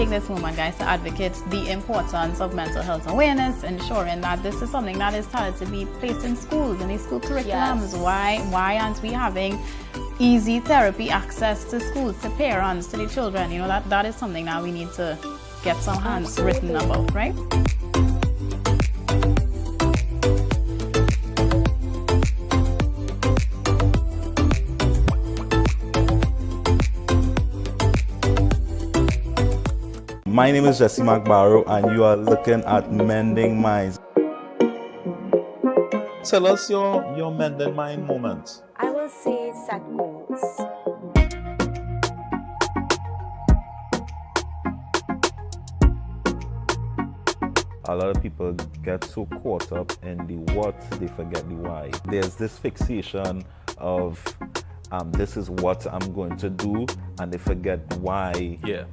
take this moment, guys, to advocate the importance of mental health awareness, ensuring that this is something that is started to be placed in schools, in these school curriculums. Yes. Why aren't we having easy therapy access to schools, to parents, to the children? You know, that is something that we need to get some hands written about, right? My name is Jesse McBarrow, and you are looking at Mending Minds. Tell us your Mending Mind moment. I will say set goals. A lot of people get so caught up in the what, they forget the why. There's this fixation of this is what I'm going to do, and they forget why. Yeah.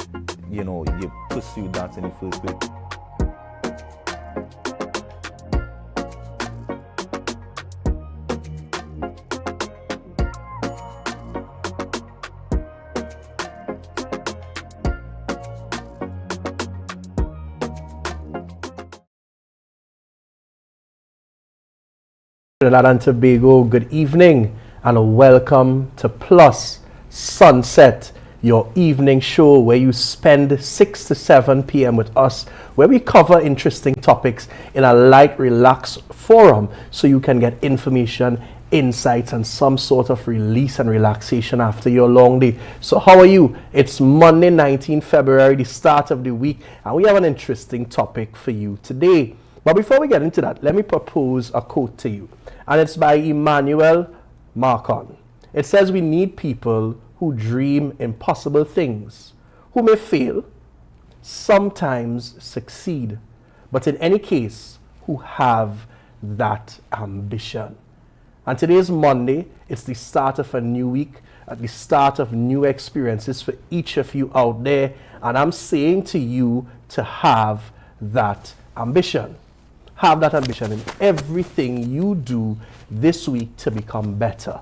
You know, you pursue that in the first place. Trinidad and Tobago, good evening and welcome to Plus Sunset, your evening show where you spend 6 to 7 p.m. with us, where we cover interesting topics in a light, relaxed forum so you can get information, insights, and some sort of release and relaxation after your long day. So how are you? It's Monday, 19 February, the start of the week, and we have an interesting topic for you today. But before we get into that, let me propose a quote to you, and it's by Emmanuel Macron. It says, we need people who dream impossible things, who may fail, sometimes succeed, but in any case, who have that ambition. And today is Monday. It's the start of a new week, at the start of new experiences for each of you out there. And I'm saying to you to have that ambition. Have that ambition in everything you do this week to become better.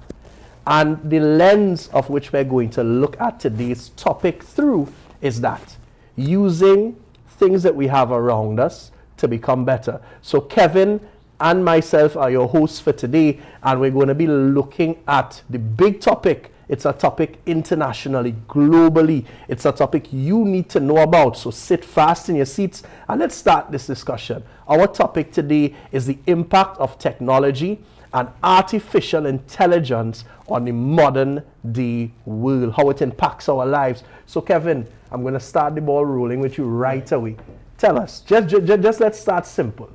And the lens of which we're going to look at today's topic through is that using things that we have around us to become better. So Kevin and myself are your hosts for today, and we're going to be looking at the big topic. It's a topic internationally, globally. It's a topic you need to know about. So sit fast in your seats and let's start this discussion. Our topic today is the impact of technology and artificial intelligence on the modern day world, how it impacts our lives. So Kevin, I'm going to start the ball rolling with you right away. Tell us, just let's start simple.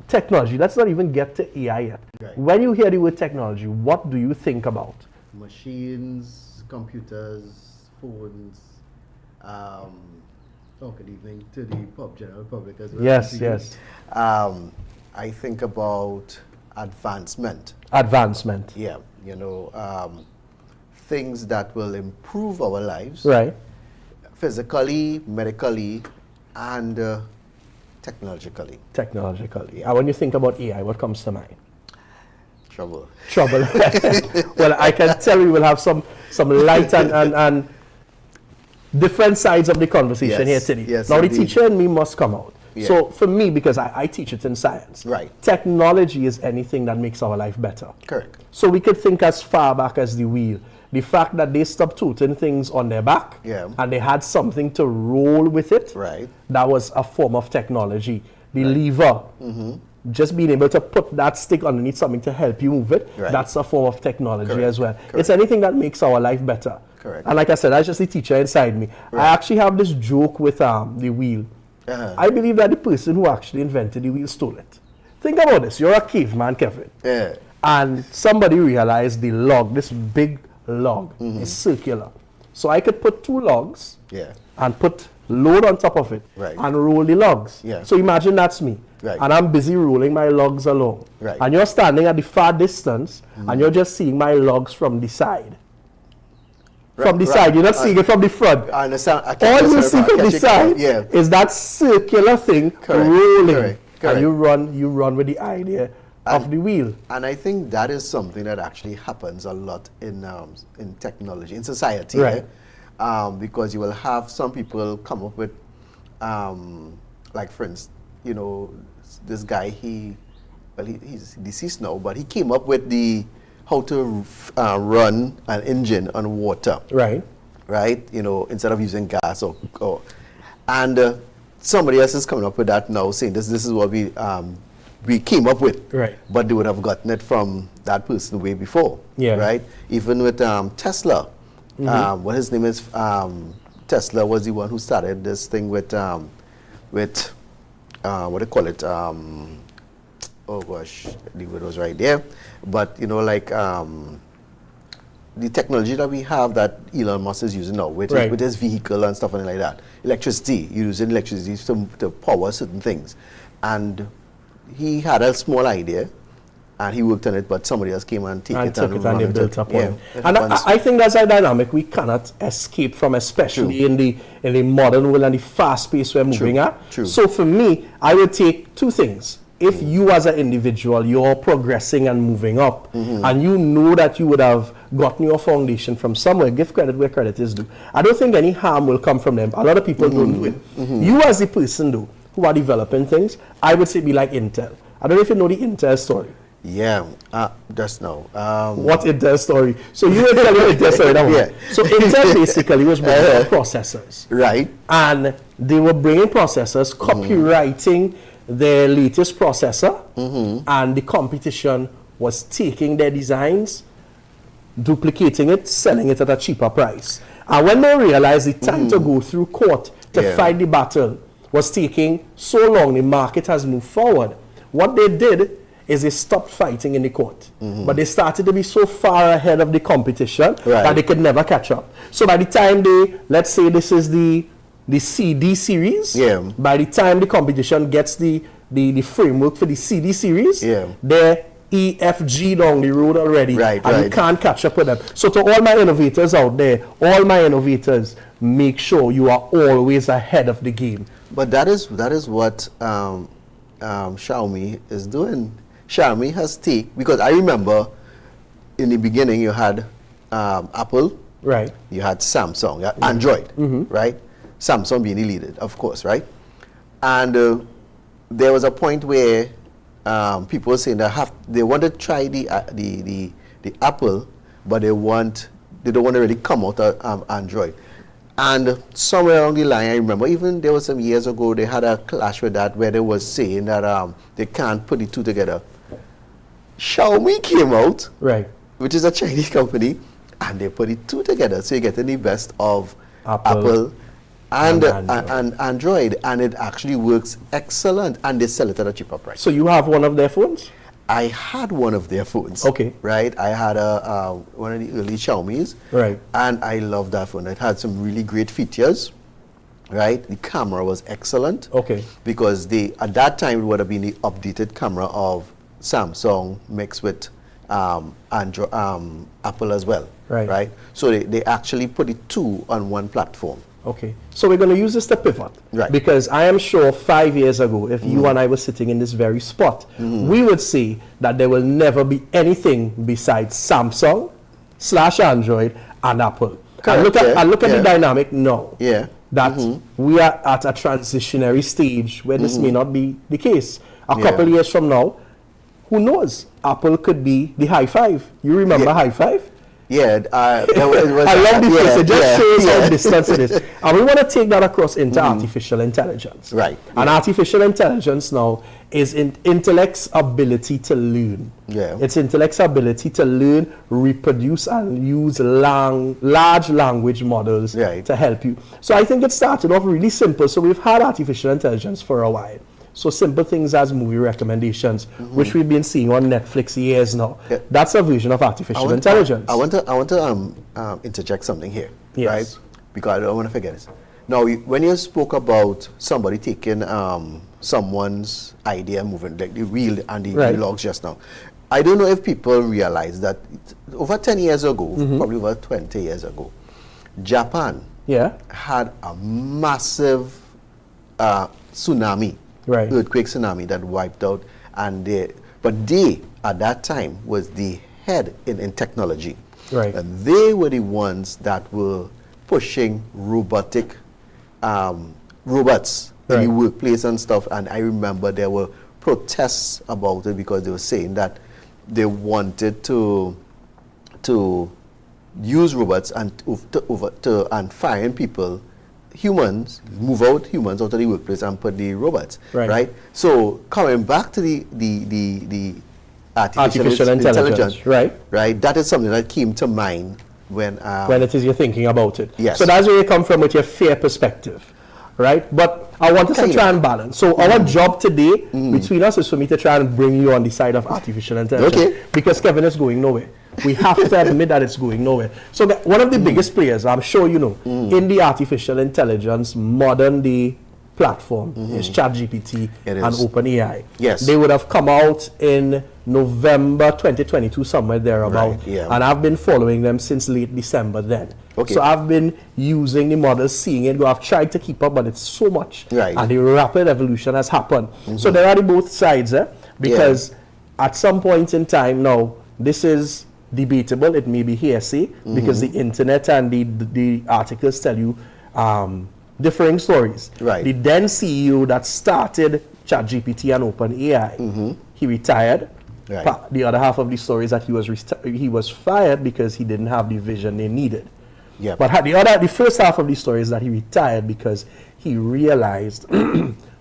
Technology, let's not even get to AI yet. Right. When you hear the word technology, what do you think about? Machines, computers, phones. Good evening to the general public as well. Yes. I think about advancement. Advancement. Yeah, things that will improve our lives. Right. Physically, medically, and technologically. Technologically. And when you think about AI, what comes to mind? Trouble. Well, I can tell we will have some light and different sides of the conversation here today. Yes, now, indeed. the teacher in me must come out. Yeah. So for me, because I teach it in science, Right. Technology is anything that makes our life better. Correct. So we could think as far back as the wheel. The fact that they stopped toting things on their back, and they had something to roll with it, Right. that was a form of technology. The lever, just being able to put that stick underneath something to help you move it, Right. that's a form of technology Correct. as well. Correct. It's anything that makes our life better. Correct. And like I said, that's just the teacher inside me. Right. I actually have this joke with the wheel. I believe that the person who actually invented the wheel stole it. Think about this. You're a caveman, Kevin. Yeah. And somebody realized the log, this big log, is circular. So I could put 2 logs Yeah. and put load on top of it Right. and roll the logs. Yeah. So imagine that's me. Right. And I'm busy rolling my logs along. Right. And you're standing at the far distance and you're just seeing my logs from the side. From the side, you're not seeing it from the front. I understand. All you see from the side is that circular thing rolling. Correct. And you run with the idea of the wheel. And I think that is something that actually happens a lot in technology, in society. Right. Because you will have some people come up with like for instance, you know, this guy, he's deceased now, but he came up with how to run an engine on water. Right. Right, you know, instead of using gas and somebody else is coming up with that now, saying this is what we came up with. Right. But they would have gotten it from that person way before. Yeah. Right. Even with Tesla, what his name is, Tesla was the one who started this thing with what do you call it? Oh gosh, the word was right there. But you know, like the technology that we have that Elon Musk is using now with his vehicle and stuff and like that, electricity, using electricity to power certain things. And he had a small idea and he worked on it, but somebody else came and took it and they built up on it. Yeah, And I think that's a dynamic we cannot escape from, especially in the modern world and the fast pace we're moving at. True. So for me, I would take two things. If you as an individual, you're progressing and moving up, and you know that you would have gotten your foundation from somewhere, give credit where credit is due. I don't think any harm will come from them. A lot of people don't do it. You as the person though, who are developing things, I would say be like Intel. I don't know if you know the Intel story. Yeah, just now. What Intel story? So you will tell your Intel story. Yeah. So Intel basically was bringing processors. Right. And they were bringing processors, copywriting their latest processor, and the competition was taking their designs, duplicating it, selling it at a cheaper price. And when they realized the time to go through court to fight the battle was taking so long, the market has moved forward. What they did is they stopped fighting in the court. But they started to be so far ahead of the competition that they could never catch up. So by the time let's say this is the CD series, by the time the competition gets the framework for the CD series, they're EFG down the road already, and you can't catch up with them. So to all my innovators out there, make sure you are always ahead of the game. But that is what Xiaomi is doing. Xiaomi has because I remember in the beginning you had Apple, right? You had Samsung, you had Android, right? Samsung being the leader, of course, right? And there was a point where people were saying that they want to try the Apple, but they don't want to really come out of Android. And somewhere along the line, I remember even there was some years ago they had a clash with that where they was saying that they can't put the two together. Xiaomi came out, right, which is a Chinese company, and they put the two together, so you're getting the best of Apple and Android, and it actually works excellent, and they sell it at a cheaper price. So you have one of their phones? I had one of their phones. Okay. Right, I had one of the early Xiaomi's. Right. And I loved that phone. It had some really great features. Right, the camera was excellent. Okay. Because at that time it would have been the updated camera of Samsung mixed with Apple as well. Right. Right. So they actually put the two on one platform. Okay, so we're going to use this to pivot. Right. Because I am sure 5 years ago, if you and I were sitting in this very spot, we would say that there will never be anything besides Samsung / Android and Apple. Correct, And look at the dynamic now. Yeah. That we are at a transitionary stage where this may not be the case. A couple years from now, who knows? Apple could be the high five. You remember high five? Yeah, it was, I love this. It just shows how distant it is. And we want to take that across into artificial intelligence. Right. And artificial intelligence now is intellect's ability to learn. Yeah. It's intellect's ability to learn, reproduce, and use large language models to help you. So I think it started off really simple. So we've had artificial intelligence for a while. So simple things as movie recommendations, which we've been seeing on Netflix years now. Yeah. That's a version of artificial intelligence. I want to interject something here, right? Because I don't want to forget it. Now, when you spoke about somebody taking someone's idea, moving like the wheel and the logs just now, I don't know if people realize that over 10 years ago, probably over 20 years ago, Japan had a massive tsunami. Earthquake tsunami that wiped out, but they at that time was the head in technology, and they were the ones that were pushing robots in the workplace and stuff. And I remember there were protests about it because they were saying that they wanted to use robots and and find people, humans, move out humans out of the workplace and put the robots. Right. So coming back to the artificial intelligence. Right. That is something that came to mind when it is you're thinking about it. Yes. So that's where you come from with your fear perspective. Right? But I want us to try and balance. So our job today between us is for me to try and bring you on the side of artificial intelligence. Okay. Because Kevin is going nowhere. We have to admit that it's going nowhere. So one of the biggest players, I'm sure you know, in the artificial intelligence modern day platform is ChatGPT and OpenAI. Yes. They would have come out in November 2022, somewhere thereabout. Right, yeah. And I've been following them since late December then. Okay. So I've been using the models, seeing it go. I've tried to keep up, but it's so much. Right. And the rapid evolution has happened. So there are the both sides, because at some point in time now, this is debatable. It may be hearsay because the internet and the articles tell you differing stories. Right. The then CEO that started ChatGPT and OpenAI, he retired. Right. The other half of the story is that he was fired because he didn't have the vision they needed. Yeah. But the first half of the story is that he retired because he realized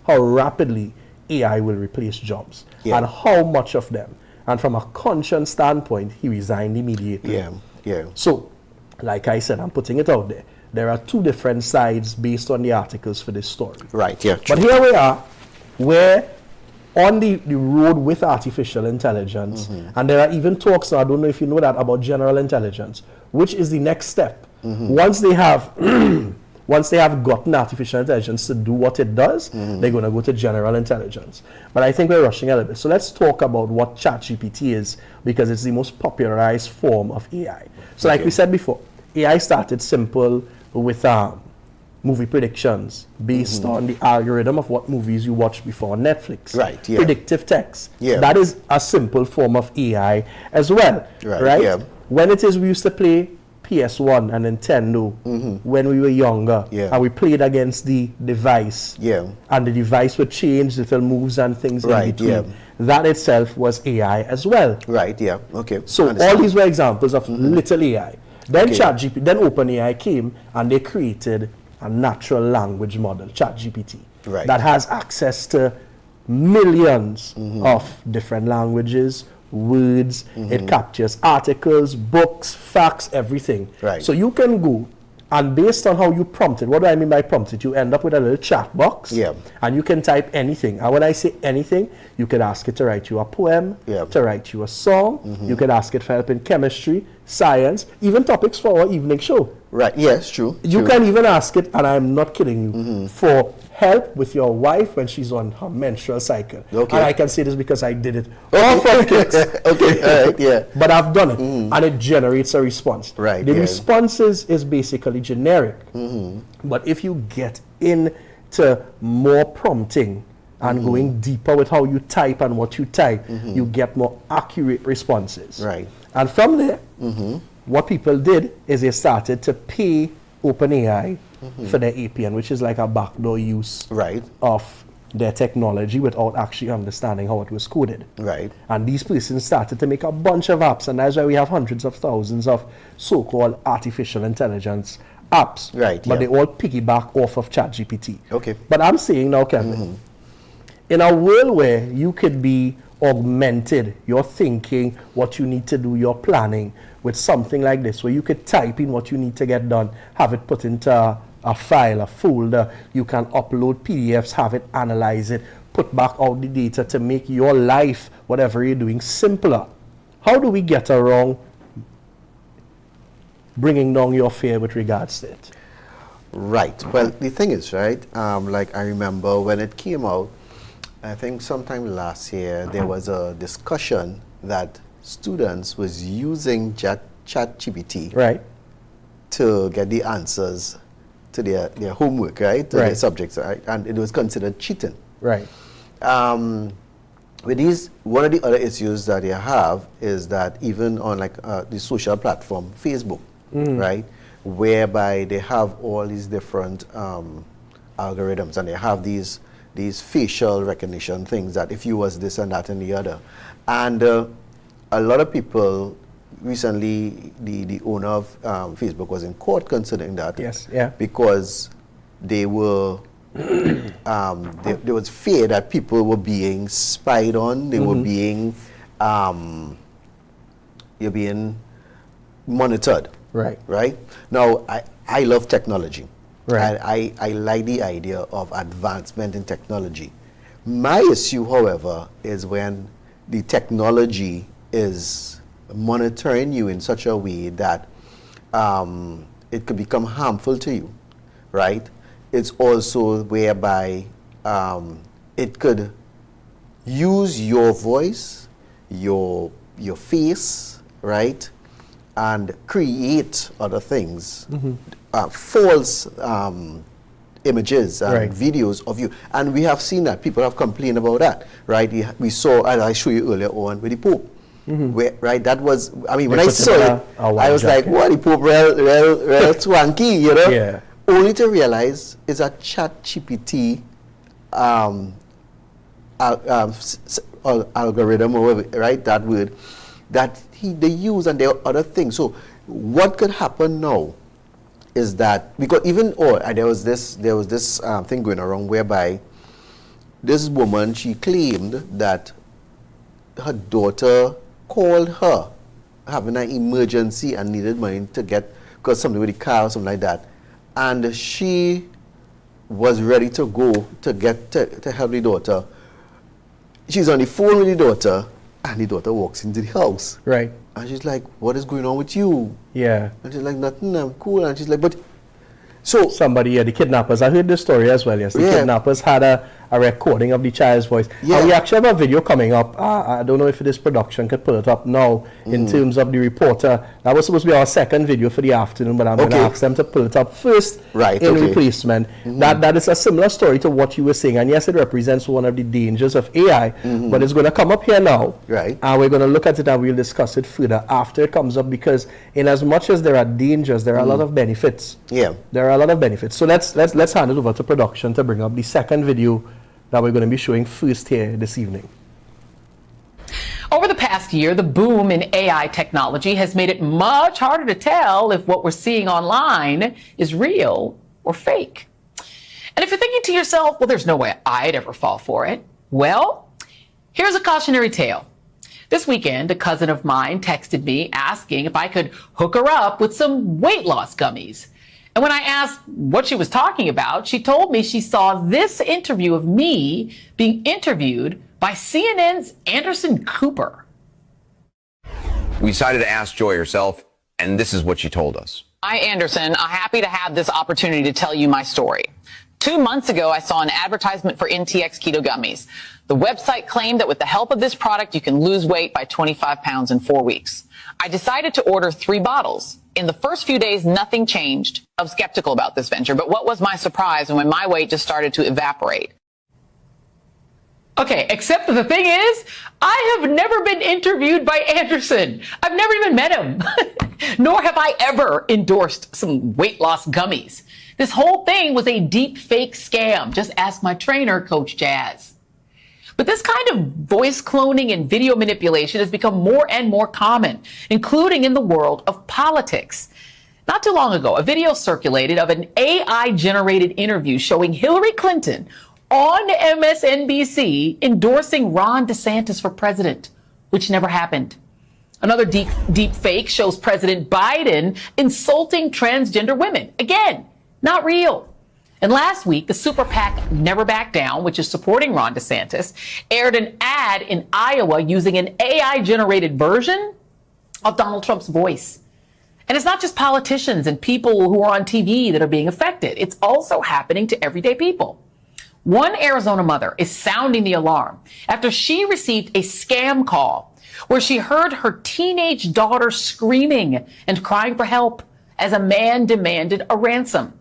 how rapidly AI will replace jobs and how much of them. And from a conscience standpoint, he resigned immediately. Yeah. So, like I said, I'm putting it out there. There are two different sides based on the articles for this story. Right, yeah. But here we are, where on the road with artificial intelligence, and there are even talks, I don't know if you know that, about general intelligence, which is the next step. Once they have gotten artificial intelligence to do what it does, they're going to go to general intelligence. But I think we're rushing a little bit. So let's talk about what ChatGPT is, because it's the most popularized form of AI. So like we said before, AI started simple with movie predictions based on the algorithm of what movies you watched before on Netflix. Right, yeah. Predictive text. Yeah. That is a simple form of AI as well. Right, yeah. When it is we used to play PS1 and Nintendo when we were younger, and we played against the device, and the device would change little moves and things in between. That itself was AI as well. Right, yeah, okay. So all these were examples of little AI. Then ChatGPT, then OpenAI came and they created a natural language model, ChatGPT, that has access to millions of different languages, words. It captures articles, books, facts, everything. So you can go and based on how you prompt it, what do I mean by prompt it? You end up with a little chat box and you can type anything. And when I say anything, you could ask it to write you a poem, to write you a song. You could ask it for help in chemistry, science, even topics for our evening show. Right, yes, true. You can even ask it, and I'm not kidding you, for help with your wife when she's on her menstrual cycle. And I can say this because I did it all for kids. But I've done it, and it generates a response. The response is basically generic. But if you get into more prompting and going deeper with how you type and what you type, you get more accurate responses. And from there, what people did is they started to pay OpenAI for their APN, which is like a backdoor use of their technology without actually understanding how it was coded. And these persons started to make a bunch of apps, and that's why we have hundreds of thousands of so-called artificial intelligence apps. But they all piggyback off of ChatGPT. But I'm saying now, Kevin, in a world where you could be augmented, your thinking, what you need to do, your planning, with something like this, where you could type in what you need to get done, have it put into a file, a folder, you can upload PDFs, have it analyze it, put back out the data to make your life, whatever you're doing, simpler. How do we get around bringing down your fear with regards to it? Right. Well, the thing is, like I remember when it came out, I think sometime last year, there was a discussion that students was using ChatGPT to get the answers to their homework, to their subjects, and it was considered cheating. With these, one of the other issues that you have is that even on like the social platform, Facebook, whereby they have all these different algorithms, and they have these facial recognition things that if you was this and that and the other. And a lot of people recently, the owner of Facebook was in court considering that. Yes, yeah. Because they were, there was fear that people were being spied on, they were being, you're being monitored. Right. Right? Now, I love technology. Right. And I like the idea of advancement in technology. My issue, however, is when the technology is monitoring you in such a way that it could become harmful to you, right? It's also whereby it could use your voice, your face, right? And create other things, false images and videos of you. And we have seen that. People have complained about that, right? We saw, as I showed you earlier on, with the Pope. Where, right, that was, I mean, when I saw it, I was like, what, the Pope, real swanky, you know? Yeah. Only to realize it's a ChatGPT algorithm, or whatever, right, that word, that they use, and there are other things. So what could happen now is that, because even, there was this thing going around whereby this woman, she claimed that her daughter called her having an emergency and needed money to get, because something with the car or something like that, and she was ready to go to get to help the daughter. She's on the phone with the daughter, and the daughter walks into the house. Right. And she's like, what is going on with you? Yeah. And she's like, nothing, I'm cool. And she's like, but, so. Somebody, the kidnappers, I heard this story as well, yes. The kidnappers had a recording of the child's voice. Yeah. And we actually have a video coming up. I don't know if this production could pull it up now in terms of the reporter. That was supposed to be our second video for the afternoon, but I'm going to ask them to pull it up first in replacement. That is a similar story to what you were saying. And yes, it represents one of the dangers of AI, but it's going to come up here now. Right. And we're going to look at it and we'll discuss it further after it comes up, because in as much as there are dangers, there are a lot of benefits. Yeah. There are a lot of benefits. So let's hand it over to production to bring up the second video that we're going to be showing first here this evening. Over the past year, the boom in AI technology has made it much harder to tell if what we're seeing online is real or fake. And if you're thinking to yourself, well, there's no way I'd ever fall for it. Well, here's a cautionary tale. This weekend, a cousin of mine texted me asking if I could hook her up with some weight loss gummies. And when I asked what she was talking about, she told me she saw this interview of me being interviewed by CNN's Anderson Cooper. We decided to ask Joy herself, and this is what she told us. Hi, Anderson. I'm happy to have this opportunity to tell you my story. 2 months ago, I saw an advertisement for NTX Keto Gummies. The website claimed that with the help of this product, you can lose weight by 25 pounds in 4 weeks. I decided to order 3 bottles. In the first few days, nothing changed. I was skeptical about this venture, but what was my surprise when my weight just started to evaporate? Okay, except the thing is, I have never been interviewed by Anderson. I've never even met him, nor have I ever endorsed some weight loss gummies. This whole thing was a deep fake scam. Just ask my trainer, Coach Jazz. But this kind of voice cloning and video manipulation has become more and more common, including in the world of politics. Not too long ago, a video circulated of an AI-generated interview showing Hillary Clinton on MSNBC endorsing Ron DeSantis for president, which never happened. Another deep fake shows President Biden insulting transgender women. Again, not real. And last week, the super PAC Never Back Down, which is supporting Ron DeSantis, aired an ad in Iowa using an AI-generated version of Donald Trump's voice. And it's not just politicians and people who are on TV that are being affected. It's also happening to everyday people. One Arizona mother is sounding the alarm after she received a scam call where she heard her teenage daughter screaming and crying for help as a man demanded a ransom.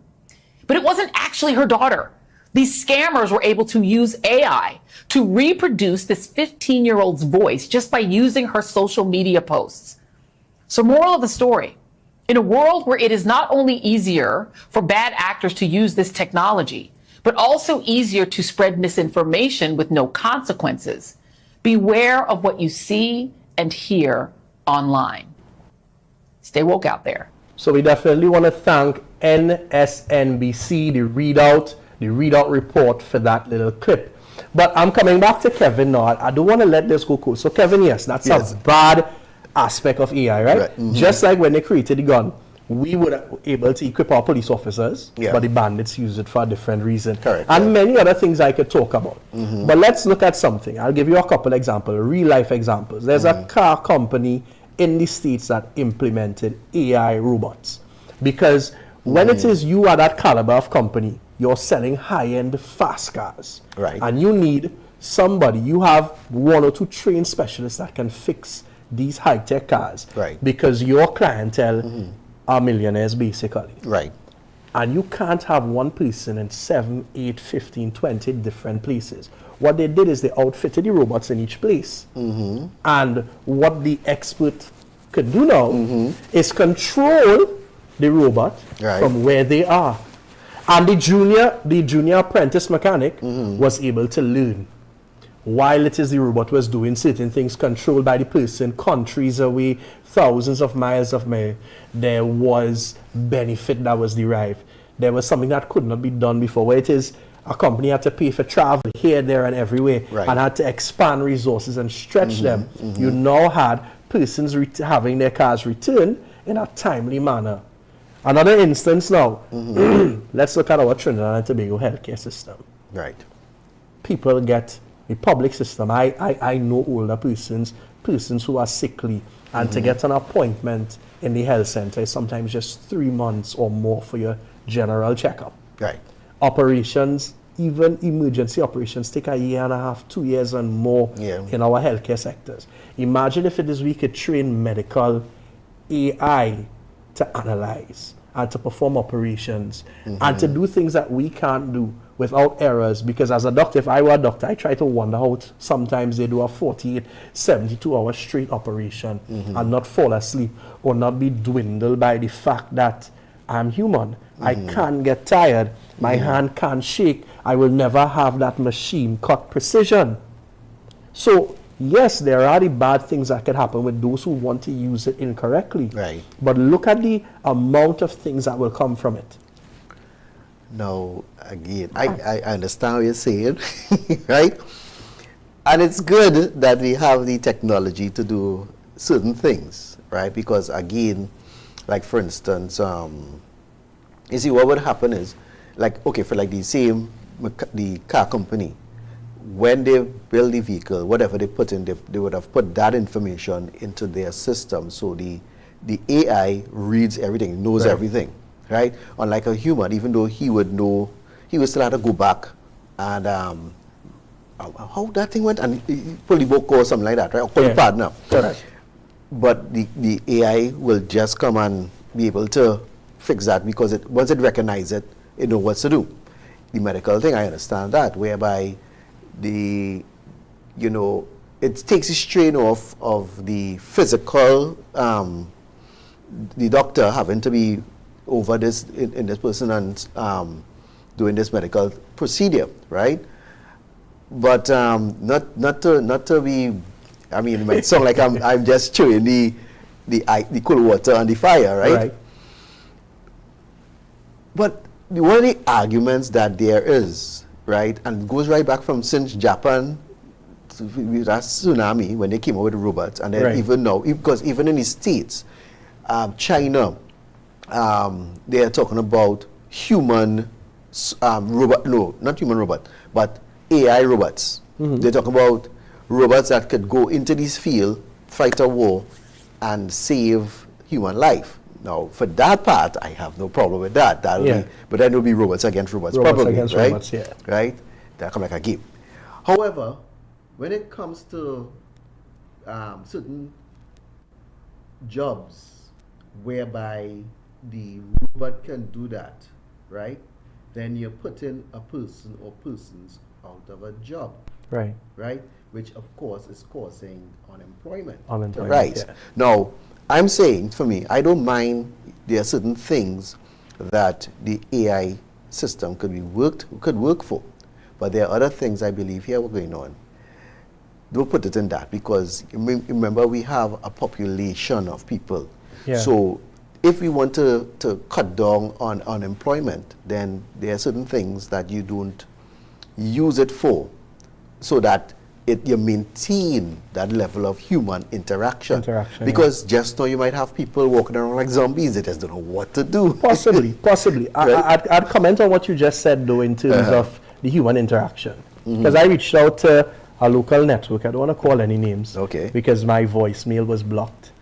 But it wasn't actually her daughter. These scammers were able to use AI to reproduce this 15-year-old's voice just by using her social media posts. So moral of the story, in a world where it is not only easier for bad actors to use this technology, but also easier to spread misinformation with no consequences. Beware of what you see and hear online. Stay woke out there. So we definitely want to thank NSNBC, the readout report for that little clip. But I'm coming back to Kevin now. I don't want to let this go cool. So Kevin, yes, that's a bad aspect of AI, right? Mm-hmm. Just like when they created the gun, we were able to equip our police officers, but the bandits use it for a different reason. Correct. And many other things I could talk about. But let's look at something. I'll give you a couple examples, real life examples. There's a car company in the States that implemented AI robots. Because when it is you are that caliber of company, you're selling high-end fast cars. Right. And you need somebody, you have one or two trained specialists that can fix these high-tech cars. Right. Because your clientele are millionaires, basically. Right. And you can't have one person in 7, 8, 15, 20 different places. What they did is they outfitted the robots in each place. And what the expert could do now is control the robot from where they are. And the junior apprentice mechanic was able to learn. While it is the robot was doing certain things controlled by the person, countries away, thousands of miles away, there was benefit that was derived. There was something that could not be done before, where it is a company had to pay for travel here, there, and everywhere, and had to expand resources and stretch them. You now had persons having their cars returned in a timely manner. Another instance now, let's look at our Trinidad and Tobago healthcare system. Right. People get the public system. I know older persons who are sickly, and to get an appointment in the health center is sometimes just 3 months or more for your general checkup. Right. Operations, even emergency operations, take a year and a half, 2 years and more in our healthcare sectors. Imagine if it is we could train medical AI to analyze and to perform operations and to do things that we can't do without errors. Because as a doctor, if I were a doctor, I try to wonder how sometimes they do a 48, 72 hour straight operation and not fall asleep or not be dwindled by the fact that I'm human. I can't get tired. My hand can't shake. I will never have that machine cut precision. So yes, there are the bad things that can happen with those who want to use it incorrectly. Right. But look at the amount of things that will come from it. Now, again, I understand what you're saying, right? And it's good that we have the technology to do certain things, right? Because again, like for instance, you see what would happen is, like, okay, for like the car company, when they build the vehicle, whatever they put in, they would have put that information into their system. So the AI reads everything, knows everything, right? Unlike a human, even though he would know, he would still have to go back and how that thing went, and pull the book or something like that, right? Or call the partner. Correct. But the AI will just come and be able to fix that, because once it recognizes it, it knows what to do. The medical thing, I understand that, whereby it takes the strain off of the physical, the doctor having to be over this in this person and doing this medical procedure, right? But not to be, I mean, it might sound like I'm just chewing the cool water on the fire, right? But one of the arguments that there is, right, and it goes right back from since Japan, that tsunami, when they came out with the robots, and then even now, because even in the States, China, they are talking about human robot, no, not human robot, but AI robots. They're talking about robots that could go into this field, fight a war, and save human life. Now, for that part, I have no problem with that. But then it will be robots against robots, probably, against right? robots, Right? That come like a game. However, when it comes to certain jobs whereby the robot can do that, right? Then you're putting a person or persons out of a job, Right. Which of course is causing unemployment. Unemployment, Right. Now, I'm saying, for me, I don't mind there are certain things that the AI system could work for. But there are other things I believe here were going on. Don't put it in that, because remember, we have a population of people. Yeah. So if we want to cut down on unemployment, then there are certain things that you don't use it for, so that you maintain that level of human interaction. Because just now you might have people walking around like zombies. They just don't know what to do. Possibly. Right? I'd comment on what you just said, though, in terms of the human interaction. Because I reached out to a local network. I don't want to call any names. Okay. Because my voicemail was blocked.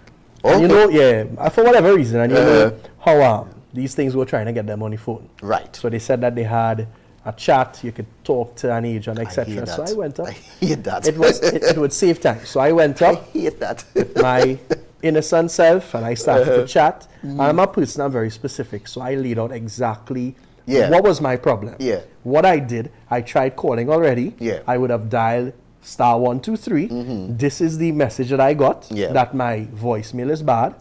Okay. And you know, for whatever reason, and you know how these things were trying to get them on the phone. Right. So they said that they had a chat, you could talk to an agent, etc. So I went up. I hate that. It would save time. So I went up. I hate that. With my innocent self, and I started to chat. I'm a person, I'm very specific, so I laid out exactly what was my problem. Yeah. What I did, I tried calling already. Yeah. I would have dialed *123. This is the message that I got, that my voicemail is bad,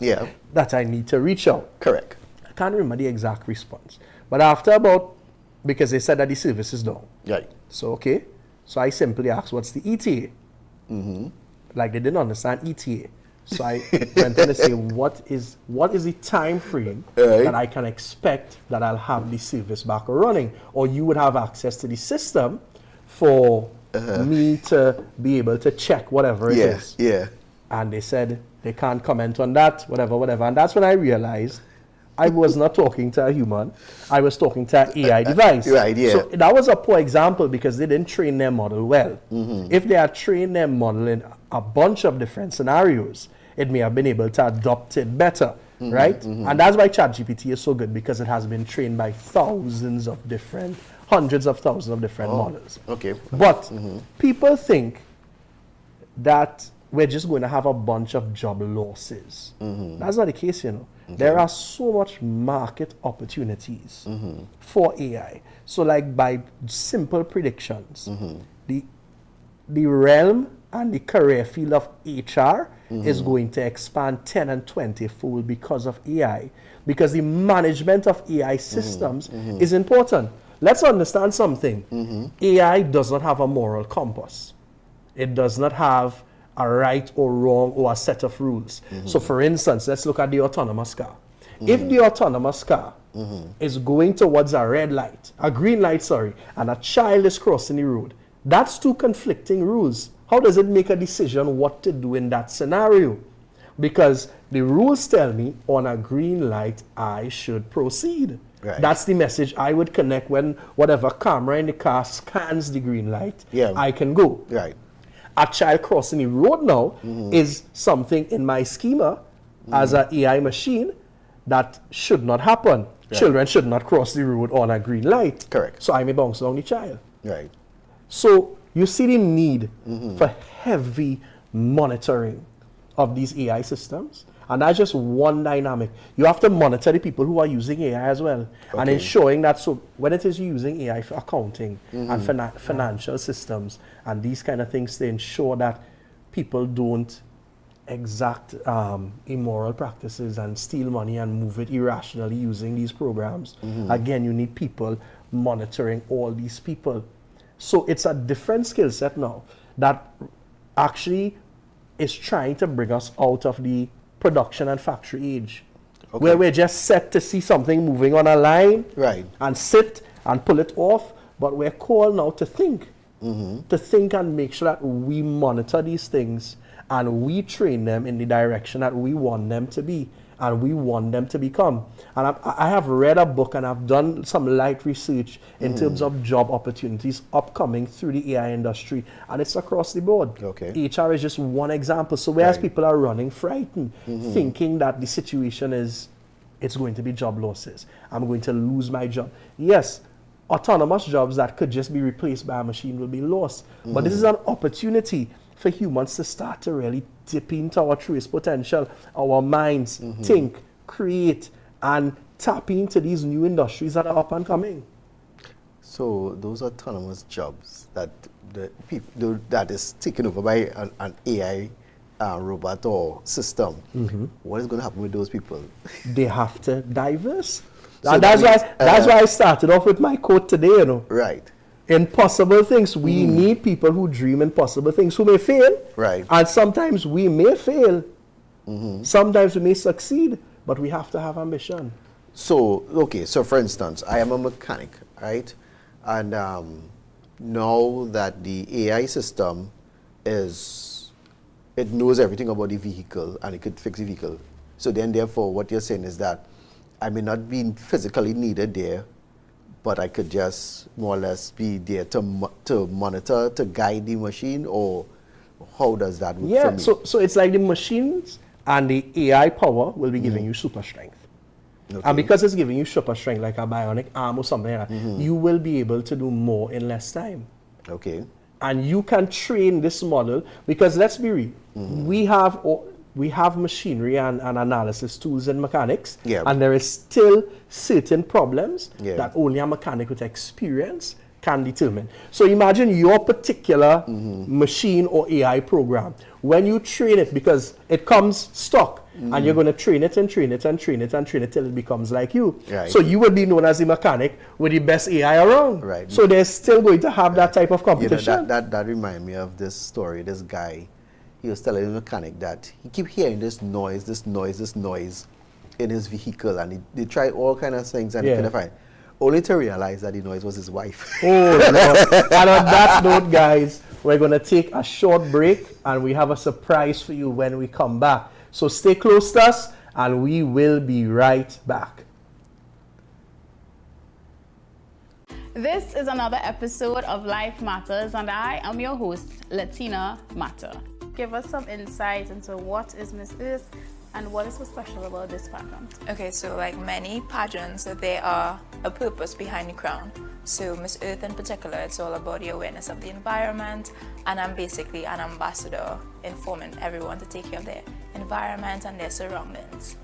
that I need to reach out. Correct. I can't remember the exact response. But after about, because they said that the service is down. Right. So, okay. So I simply asked, what's the ETA? Like, they didn't understand ETA. So I went in to say, what is the time frame that I can expect that I'll have the service back running? Or you would have access to the system for me to be able to check whatever it is. Yeah. And they said they can't comment on that, whatever. And that's when I realized I was not talking to a human. I was talking to an AI device. Right, yeah. So that was a poor example, because they didn't train their model well. If they had trained their model in a bunch of different scenarios, it may have been able to adopt it better, right? And that's why ChatGPT is so good, because it has been trained by hundreds of different models. Okay. But people think that we're just going to have a bunch of job losses. That's not the case, you know. There are so much market opportunities for AI. So, like, by simple predictions, the realm and the career field of HR is going to expand 10 and 20-fold because of AI. Because the management of AI systems is important. Let's understand something. AI does not have a moral compass. It does not have a right or wrong or a set of rules. So, for instance, let's look at the autonomous car. If the autonomous car is going towards a green light, and a child is crossing the road, that's two conflicting rules. How does it make a decision what to do in that scenario? Because the rules tell me on a green light, I should proceed. Right. That's the message I would connect when whatever camera in the car scans the green light, I can go. Right. A child crossing the road now is something in my schema as an AI machine that should not happen. Right. Children should not cross the road on a green light. Correct. So I may bounce down the child. Right. So you see the need for heavy monitoring of these AI systems. And that's just one dynamic. You have to monitor the people who are using AI as well. Okay. And ensuring that, so when it is using AI for accounting and financial systems and these kind of things, to ensure that people don't exact immoral practices and steal money and move it irrationally using these programs. Again, you need people monitoring all these people. So it's a different skill set now that actually is trying to bring us out of the production and factory age, where we're just set to see something moving on a line and sit and pull it off, but we're called now to think, and make sure that we monitor these things and we train them in the direction that we want them to be and we want them to become. And I have read a book and I've done some light research in terms of job opportunities upcoming through the AI industry, and it's across the board. HR is just one example. So whereas people are running frightened, thinking that the situation is, it's going to be job losses, I'm going to lose my job. Yes, autonomous jobs that could just be replaced by a machine will be lost. But this is an opportunity for humans to start to really dip into our truest potential, our minds, think, create, and tap into these new industries that are up and coming. So those autonomous jobs that the people that is taken over by an AI robot or system, what is going to happen with those people? They have to diverse. And that's why I started off with my quote today, you know. Right. Impossible things. We need people who dream impossible things, who may fail. Right. And sometimes we may fail. Sometimes we may succeed, but we have to have ambition. So, okay, so for instance, I am a mechanic, right? And now that the AI system it knows everything about the vehicle and it could fix the vehicle. So then therefore what you're saying is that I may not be physically needed there, but I could just more or less be there to monitor, to guide the machine, or how does that work for me? So it's like the machines and the AI power will be giving you super strength. Okay. And because it's giving you super strength, like a bionic arm or something like that, you will be able to do more in less time. Okay. And you can train this model, because let's be real, we have machinery and analysis tools in mechanics, and there is still certain problems that only a mechanic with experience can determine. So imagine your particular machine or AI program. When you train it, because it comes stock, and you're going to train it and train it and train it and train it till it becomes like you. Right. So you will be known as the mechanic with the best AI around. Right. So they're still going to have that type of competition. You know, that reminds me of this story. This guy, he was telling the mechanic that he keep hearing this noise in his vehicle, and they tried all kind of things and he couldn't find. Only to realize that the noise was his wife. Oh, Lord. And on that note, guys, we're going to take a short break, and we have a surprise for you when we come back. So stay close to us, and we will be right back. This is another episode of Life Matters, and I am your host, Latina Matter. Give us some insight into what is Miss Earth and what is so special about this pageant. Okay, so like many pageants, there are a purpose behind the crown. So Miss Earth in particular, it's all about the awareness of the environment, and I'm basically an ambassador informing everyone to take care of their environment and their surroundings.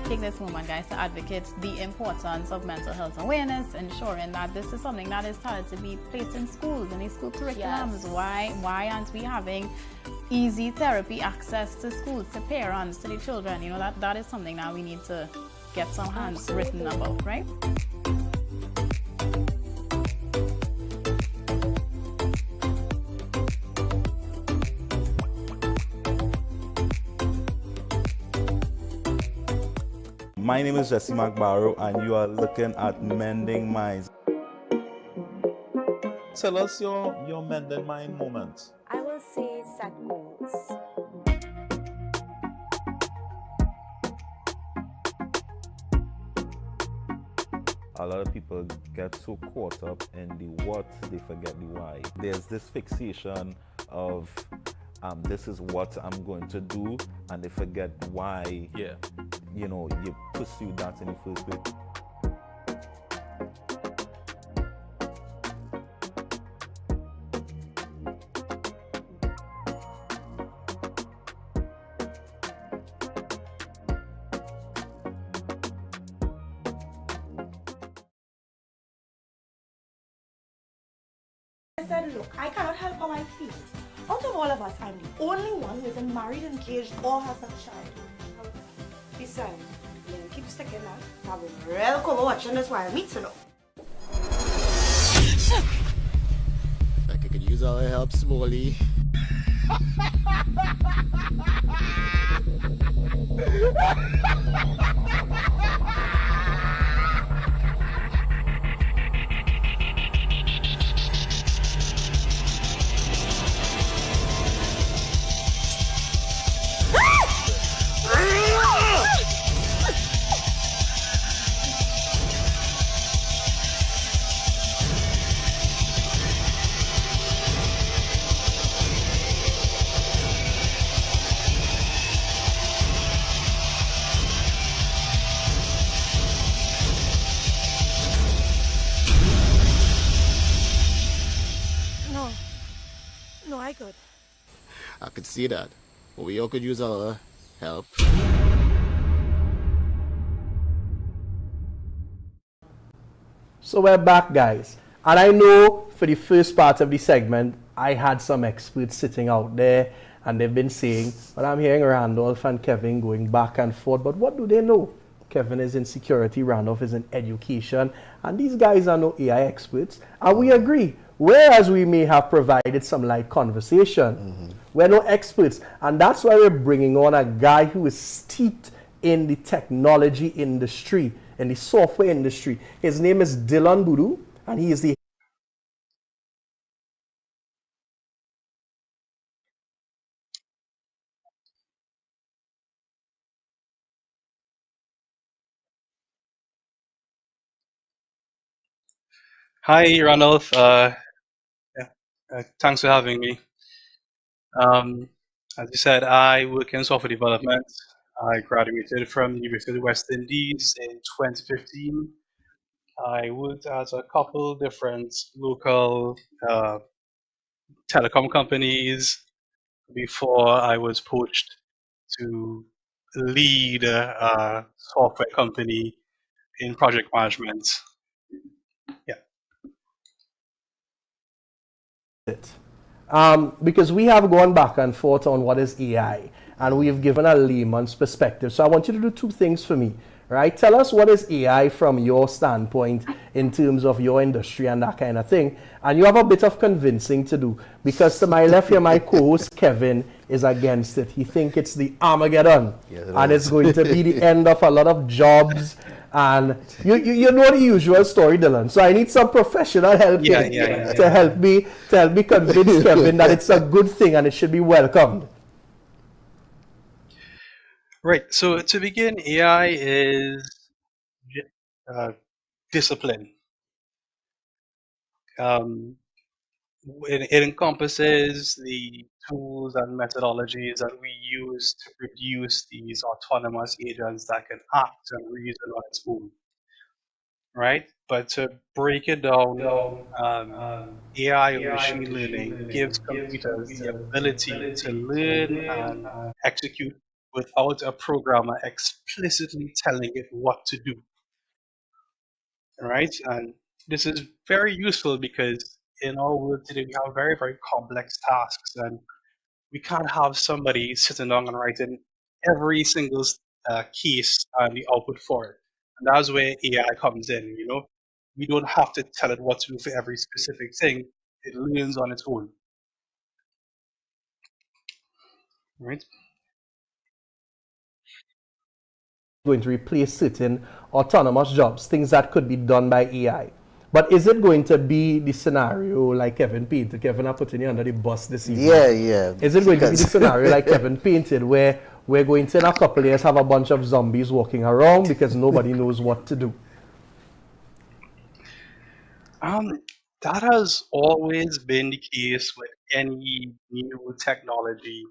Take this moment, guys, to advocate the importance of mental health awareness, ensuring that this is something that is started to be placed in schools and in school curriculums. Why aren't we having easy therapy access to schools, to parents, to the children? You know, that is something that we need to get some hands written about, right? My name is Jesse McBarrow, and you are looking at Mending Minds. Tell us your Mending Mind moment. I will say set goals. A lot of people get so caught up in the what, they forget the why. There's this fixation of this is what I'm going to do, and they forget why you pursue that in the first place. I said, look, I cannot help how I feel. Out of all of us, I'm the only one who isn't married, engaged, or has a child. Besides, keep sticking out. I've been real cool watching this while I meet to know. Like I could use all the help, Smalley. No, I could. I could see that. But we all could use our help. So we're back, guys. And I know for the first part of the segment, I had some experts sitting out there and they've been saying, but I'm hearing Randolph and Kevin going back and forth, but what do they know? Kevin is in security, Randolph is in education, and these guys are no AI experts, and we agree. Whereas we may have provided some light conversation, we're no experts, and that's why we're bringing on a guy who is steeped in the technology industry, in the software industry. His name is Jevon Bhoodoo, and he is the Hi, Randolph. Thanks for having me. Um, as you said, I work in software development. I graduated from the University of the West Indies in 2015. I worked at a couple different local telecom companies before I was poached to lead a software company in project management. Yeah. because we have gone back and forth on what is AI, and we've given a layman's perspective. So I want you to do two things for me, right? Tell us what is AI from your standpoint in terms of your industry and that kind of thing. And you have a bit of convincing to do, because to my left here, my co-host Kevin is against it. He thinks it's the Armageddon, and it's going to be the end of a lot of jobs. And you know the usual story, Dylan. So I need some professional help to help me convince Kevin that it's a good thing and it should be welcomed. Right. So to begin, AI is discipline. It encompasses the tools and methodologies that we use to produce these autonomous agents that can act and reason on its own, right? But to break it down, AI or machine learning gives computers the ability to learn and execute without a programmer explicitly telling it what to do, right? And this is very useful because in our world today we have very, very complex tasks, and we can't have somebody sitting down and writing every single case and the output for it. And that's where AI comes in, you know. We don't have to tell it what to do for every specific thing. It learns on its own, right? Going to replace certain autonomous jobs, things that could be done by AI. But is it going to be the scenario like Kevin painted? Kevin, I'm putting you under the bus this evening. Yeah. Is it going to be the scenario like Kevin painted, where we're going to in a couple of years have a bunch of zombies walking around because nobody knows what to do? That has always been the case with any new technology.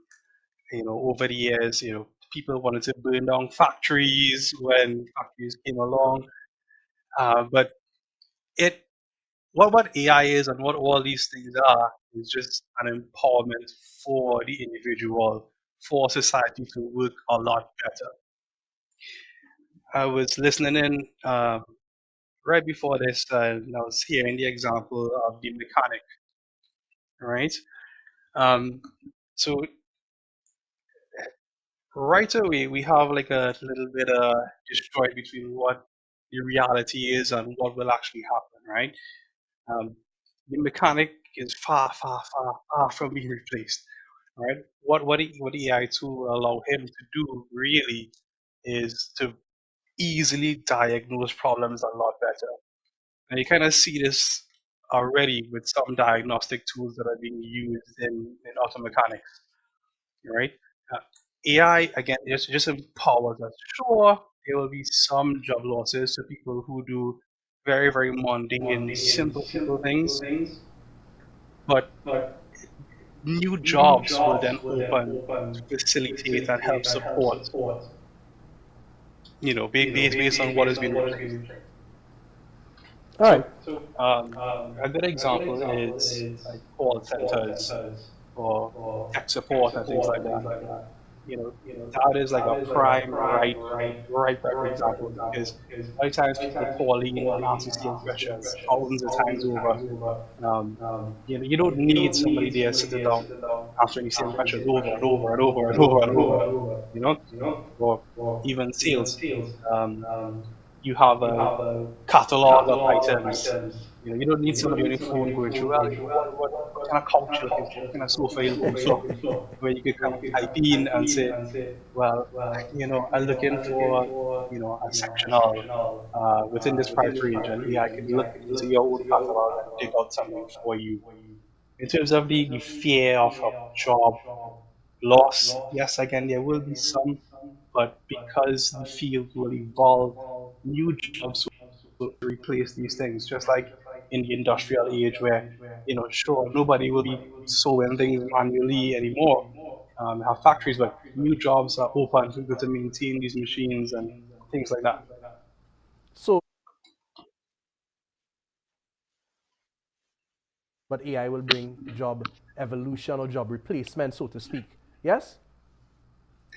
You know, over the years, you know, people wanted to burn down factories when factories came along. But it what AI is and what all these things are is just an empowerment for the individual, for society to work a lot better. I was listening in right before this, and I was hearing the example of the mechanic, right? Um, so right away, we have like a little bit destroyed between what the reality is and what will actually happen, right? Um, the mechanic is far, far, far, far from being replaced, right? What the AI tool will allow him to do really is to easily diagnose problems a lot better. And you kind of see this already with some diagnostic tools that are being used in auto mechanics, right? Uh, AI again just empowers us. Sure, there will be some job losses to people who do very, very mundane, simple things, but new jobs will then open to facilitate and help support, you know, based on what has been replaced. All So, right. a good example is like call centers or tech support and things like that. that is like a prime right example, because a lot of times people call in and ask the same questions thousands of times over. You don't need somebody there sitting down answering the same questions over and over and over and over and over, you know, or even sales. Um, you have a catalog of items. You don't need somebody on your phone going through, well, what kind of couch you're looking for, what kind of sofa you're looking for, where you could kind of type in and say, well, I'm looking for, a sectional within this price range, and AI can look into your own catalog and dig out something for you. In terms of the fear of job loss, yes, again, there will be some, but because the field will evolve, new jobs will replace these things, just like in the industrial age where, sure, nobody will be sewing things manually anymore. Have factories, but new jobs are open to be able to maintain these machines and things like that. So, but AI will bring job evolution or job replacement, so to speak. Yes?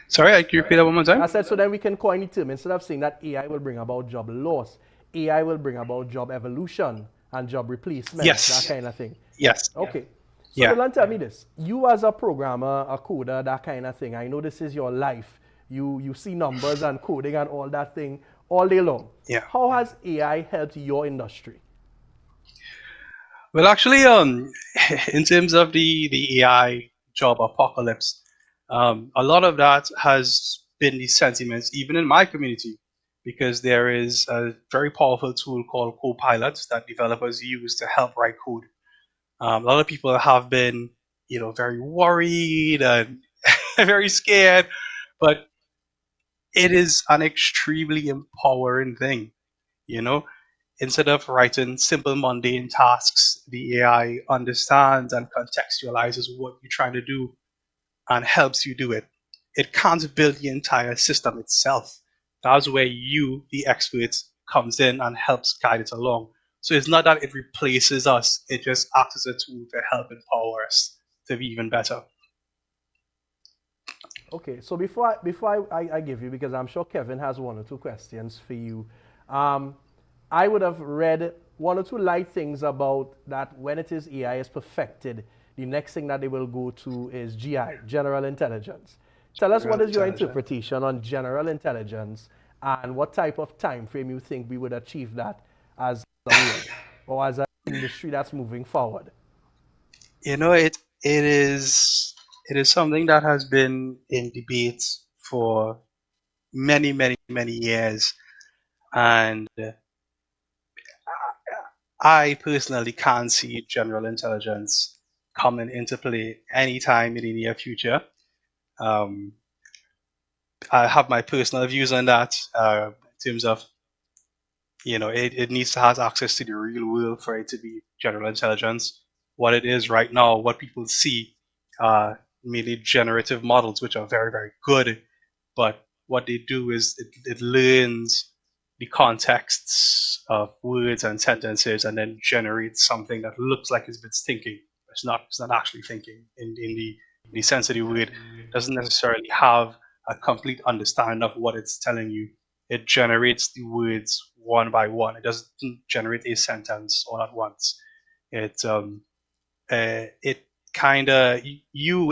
Sorry, I can you repeat that one more time? I said, so then we can coin the term. Instead of saying that AI will bring about job loss, AI will bring about job evolution and job replacement, Yes. that kind of thing. Yes. Okay. So Yeah. Dylan, tell me this. You as a programmer, a coder, that kind of thing, I know this is your life. You see numbers and coding and all that thing all day long. Yeah. How has AI helped your industry? Well, actually, in terms of the AI job apocalypse, a lot of that has been the sentiments even in my community, because there is a very powerful tool called Copilot that developers use to help write code. A lot of people have been, very worried and very scared, but it is an extremely empowering thing, you know. Instead of writing simple mundane tasks, the AI understands and contextualizes what you're trying to do and helps you do it. It can't build the entire system itself. That's where you, the experts, comes in and helps guide it along. So it's not that it replaces us, it just acts as a tool to help empower us to be even better. Okay, so before I give you, because I'm sure Kevin has one or two questions for you, I would have read one or two light things about that when it is AI is perfected, the next thing that they will go to is GI, general intelligence. Tell us what is your interpretation on general intelligence and what type of time frame you think we would achieve that as a world or as an industry that's moving forward. It is something that has been in debate for many, many, many years, and I personally can't see general intelligence coming into play anytime in the near future. Um, I have my personal views on that, in terms of, it needs to have access to the real world for it to be general intelligence. What it is right now, what people see, mainly generative models, which are very, very good, but what they do is it learns the contexts of words and sentences and then generates something that looks like it's thinking. It's not actually thinking in the sense of the word. It doesn't necessarily have a complete understanding of what it's telling you. It generates the words one by one. It doesn't generate a sentence all at once. It kind of,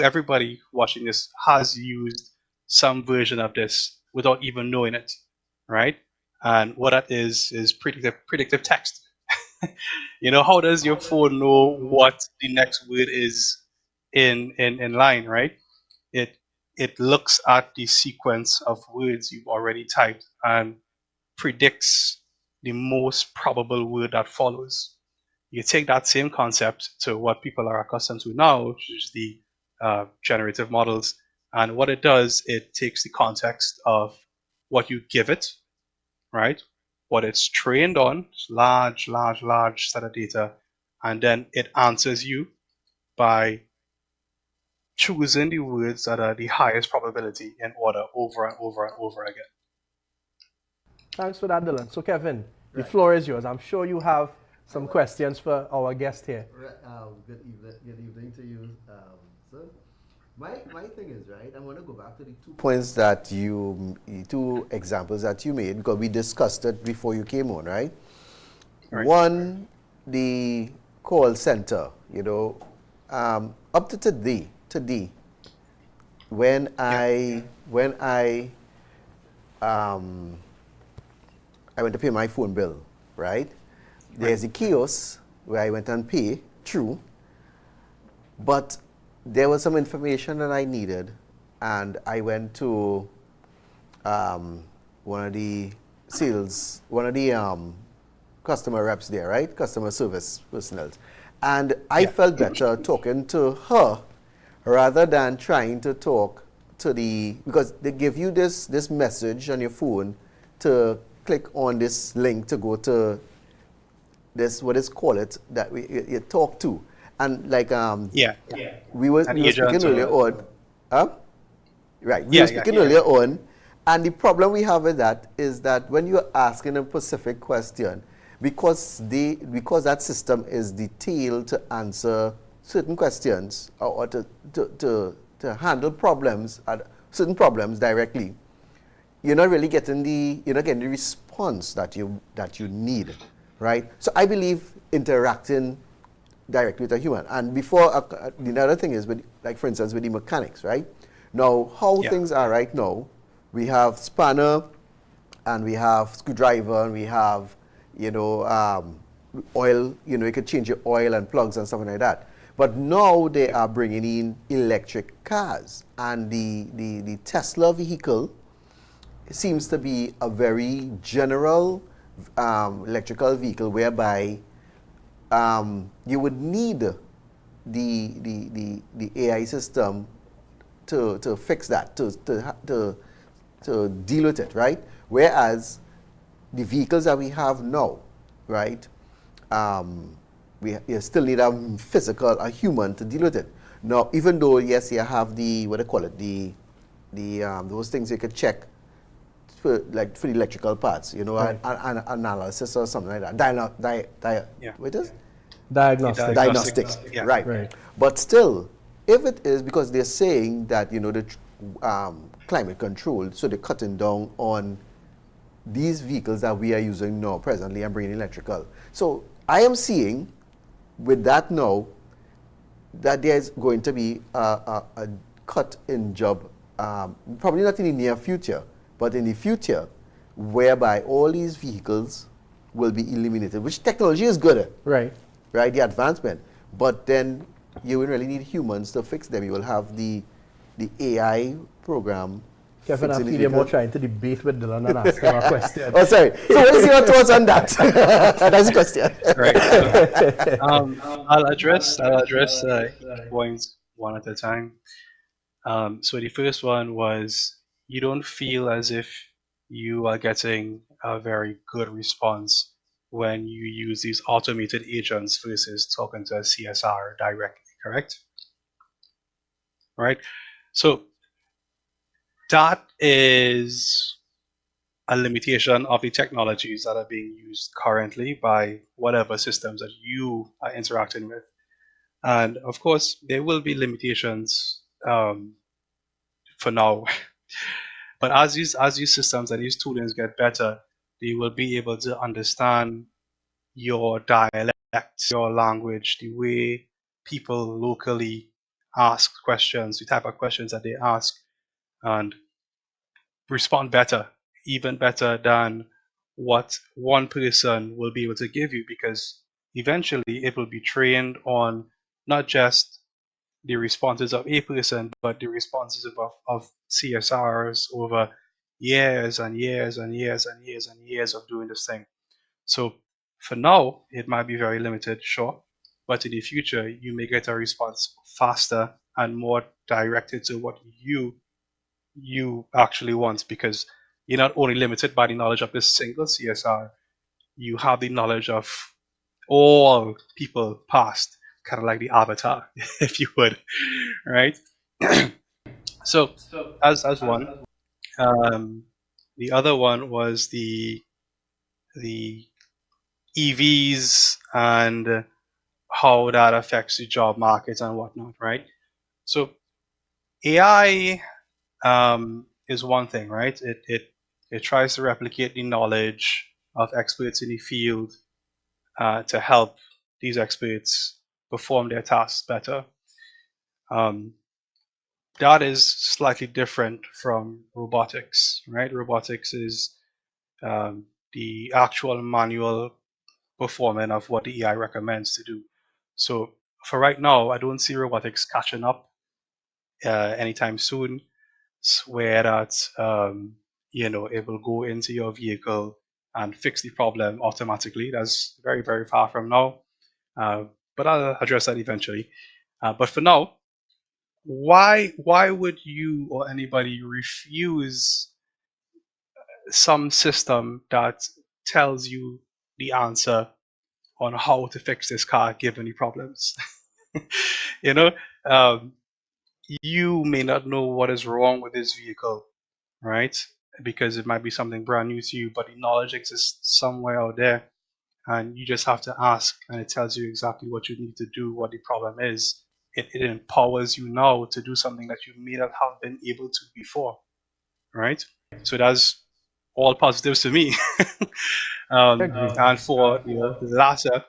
everybody watching this has used some version of this without even knowing it, right? And what that is predictive text. How does your phone know what the next word is in line, right? It it looks at the sequence of words you've already typed and predicts the most probable word that follows. You take that same concept to what people are accustomed to now, which is the generative models, and what it does, it takes the context of what you give it, right? What it's trained on, large set of data, and then it answers you by choosing the words that are the highest probability in order over and over and over again. Thanks for that, Dylan. So, Kevin, the floor is yours. I'm sure you have some questions for our guest here. Good evening to you, sir. My thing is, right, I want to go back to the 2 points that two examples that you made, because we discussed it before you came on, right? Right. One, the call center, up to today, when I went to pay my phone bill, right? There's a kiosk where I went and pay, true, but there was some information that I needed, and I went to one of the customer reps there, right? Customer service personnel. And I felt better talking to her rather than trying to talk to because they give you this message on your phone to click on this link to go to this, what is call it, that you talk to. And like we were speaking earlier on. Right. We were speaking earlier on, and the problem we have with that is that when you're asking a specific question, because that system is detailed to answer certain questions or to handle problems, certain problems directly, you're not getting the response that you need, right? So I believe interacting directly with a human. And before, the other thing is, for instance, with the mechanics, right? Now, how things are right now, we have spanner, and we have screwdriver, and we have, oil, you could change your oil and plugs and stuff like that. But now they are bringing in electric cars, and the Tesla vehicle seems to be a very general electrical vehicle whereby you would need the AI system to fix that, to deal with it, right? Whereas the vehicles that we have now, right, you still need a human to deal with it. Now, even though, yes, you have those things you could check for the electrical parts, an analysis or something like that. What is? Diagnostic. Right. But still, if it is, because they're saying that, the climate control, so they're cutting down on these vehicles that we are using now presently and bringing electrical. So I am seeing with that now that there's going to be a cut in job, probably not in the near future, but in the future, whereby all these vehicles will be eliminated, which technology is good. Right, the advancement. But then you will really need humans to fix them. You will have the AI program. Kevin, I feel you're more trying to debate with Dylan and ask him a question. Oh, sorry. So what is your thoughts on that? That's the question. Right. I'll address points one at a time. So the first one was, you don't feel as if you are getting a very good response when you use these automated agents versus talking to a CSR directly, correct? Right? So that is a limitation of the technologies that are being used currently by whatever systems that you are interacting with. And of course, there will be limitations for now. But as these systems and these tools get better, they will be able to understand your dialect, your language, the way people locally ask questions, the type of questions that they ask, and respond better, even better than what one person will be able to give you, because eventually it will be trained on not just the responses of a person, but the responses of CSRs over years and years and years and years and years of doing this thing. So for now, it might be very limited, sure, but in the future, you may get a response faster and more directed to what you actually want, because you're not only limited by the knowledge of this single CSR, you have the knowledge of all people past, kind of like the avatar, if you would, right? So as one, the other one was the EVs and how that affects the job market and whatnot, right? So AI is one thing, right? It tries to replicate the knowledge of experts in the field to help these experts perform their tasks better. That is slightly different from robotics, right? Robotics is the actual manual performance of what the AI recommends to do. So for right now, I don't see robotics catching up anytime soon, where that it will go into your vehicle and fix the problem automatically. That's very, very far from now, but I'll address that eventually. But for now, why would you or anybody refuse some system that tells you the answer on how to fix this car given the problems? you know, um, you may not know what is wrong with this vehicle, right? Because it might be something brand new to you, but the knowledge exists somewhere out there, and you just have to ask, and it tells you exactly what you need to do, what the problem is. It empowers you now to do something that you may not have been able to before, right? So that's all positives to me. And for the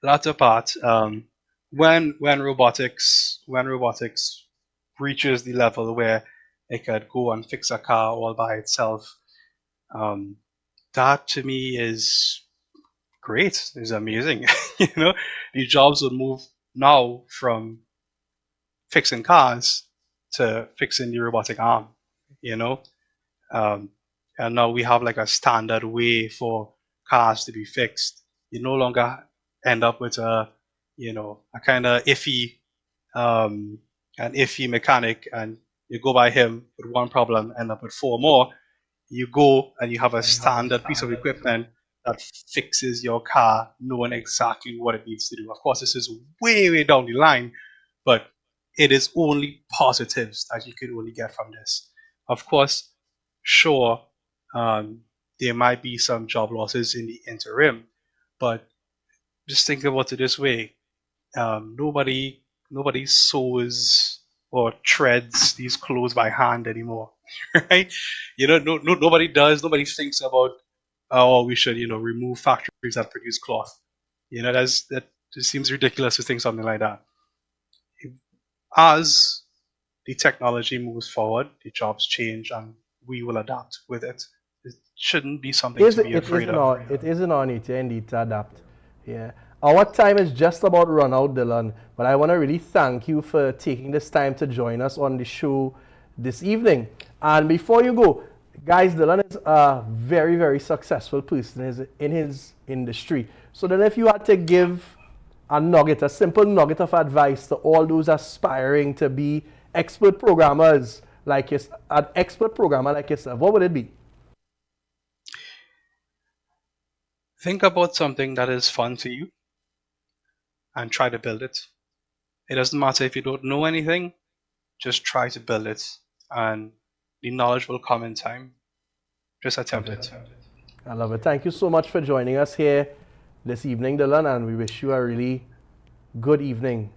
latter part, when robotics reaches the level where it could go and fix a car all by itself, um, that to me is great. Is amazing. The jobs would move now from fixing cars to fixing the robotic arm. You know, um, and now we have like a standard way for cars to be fixed. You no longer end up with a kind of an iffy mechanic, and you go by him with one problem, end up with four more. You go and you have a standard piece of equipment that fixes your car, knowing exactly what it needs to do. Of course, this is way, way down the line, but it is only positives that you could only get from this. Of course, sure, there might be some job losses in the interim, but just think about it this way: nobody sews or treads these clothes by hand anymore, right? Nobody does. Nobody thinks about, oh, we should remove factories that produce cloth. That just seems ridiculous to think something like that. As the technology moves forward, the jobs change, and we will adapt with it. It shouldn't be something to be afraid of. It isn't on it, indeed, to adapt. Yeah. Our time is just about run out, Dylan, but I want to really thank you for taking this time to join us on the show this evening. And before you go, guys, Dylan is a very, very successful person in his industry. So then if you had to give a simple nugget of advice to all those aspiring to be expert programmers like an expert programmer like yourself, what would it be? Think about something that is fun to you and try to build it. It doesn't matter if you don't know anything, just try to build it, and the knowledge will come in time. Just attempt it. I love it. Thank you so much for joining us here this evening, Dylan, and we wish you a really good evening.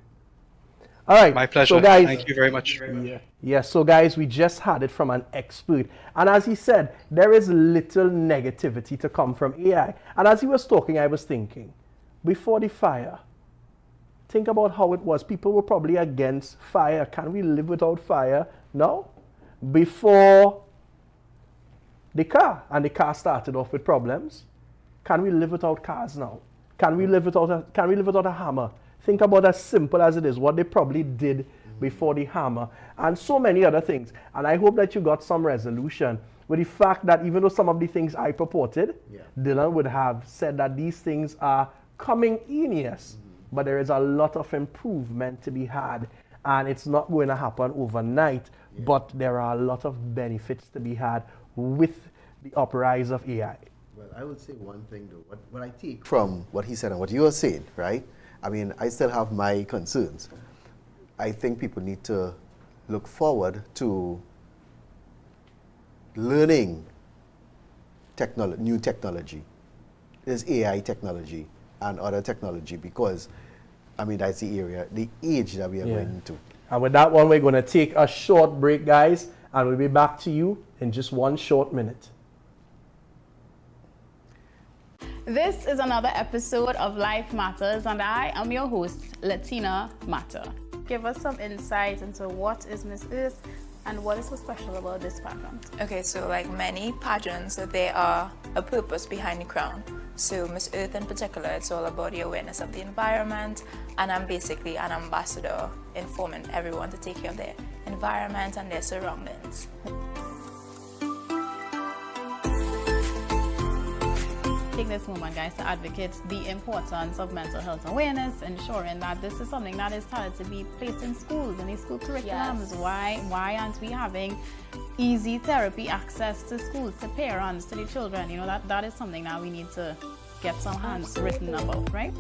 All right. My pleasure. So guys, thank you very much. Yeah, so guys, we just had it from an expert. And as he said, there is little negativity to come from AI. And as he was talking, I was thinking, before the fire, think about how it was. People were probably against fire. Can we live without fire? No. Before the car, and the car started off with problems. Can we live without cars now? Can we live without a hammer? Think about as simple as it is, what they probably did before the hammer, and so many other things. And I hope that you got some resolution with the fact that even though some of the things I purported, Dylan would have said that these things are coming in, yes, but there is a lot of improvement to be had, and it's not going to happen overnight, but there are a lot of benefits to be had with the uprise of AI. Well, I would say one thing though, what I take from what he said and what you were saying, right? I mean, I still have my concerns. I think people need to look forward to learning new technology. There's AI technology and other technology because, I mean, that's the age that we are going into. And with that one, we're going to take a short break, guys, and we'll be back to you in just one short minute. This is another episode of Life Matters, and I am your host, Latina Mata. Give us some insight into what is Miss Earth and what is so special about this pageant. Okay, so like many pageants, there are a purpose behind the crown. So Miss Earth in particular, it's all about the awareness of the environment, and I'm basically an ambassador informing everyone to take care of their environment and their surroundings. Take this moment, guys, to advocate the importance of mental health awareness, ensuring that this is something that is started to be placed in schools, in these school curriculums. Yes. Why aren't we having easy therapy access to schools, to parents, to the children? You know, that is something that we need to get some hands written about, right?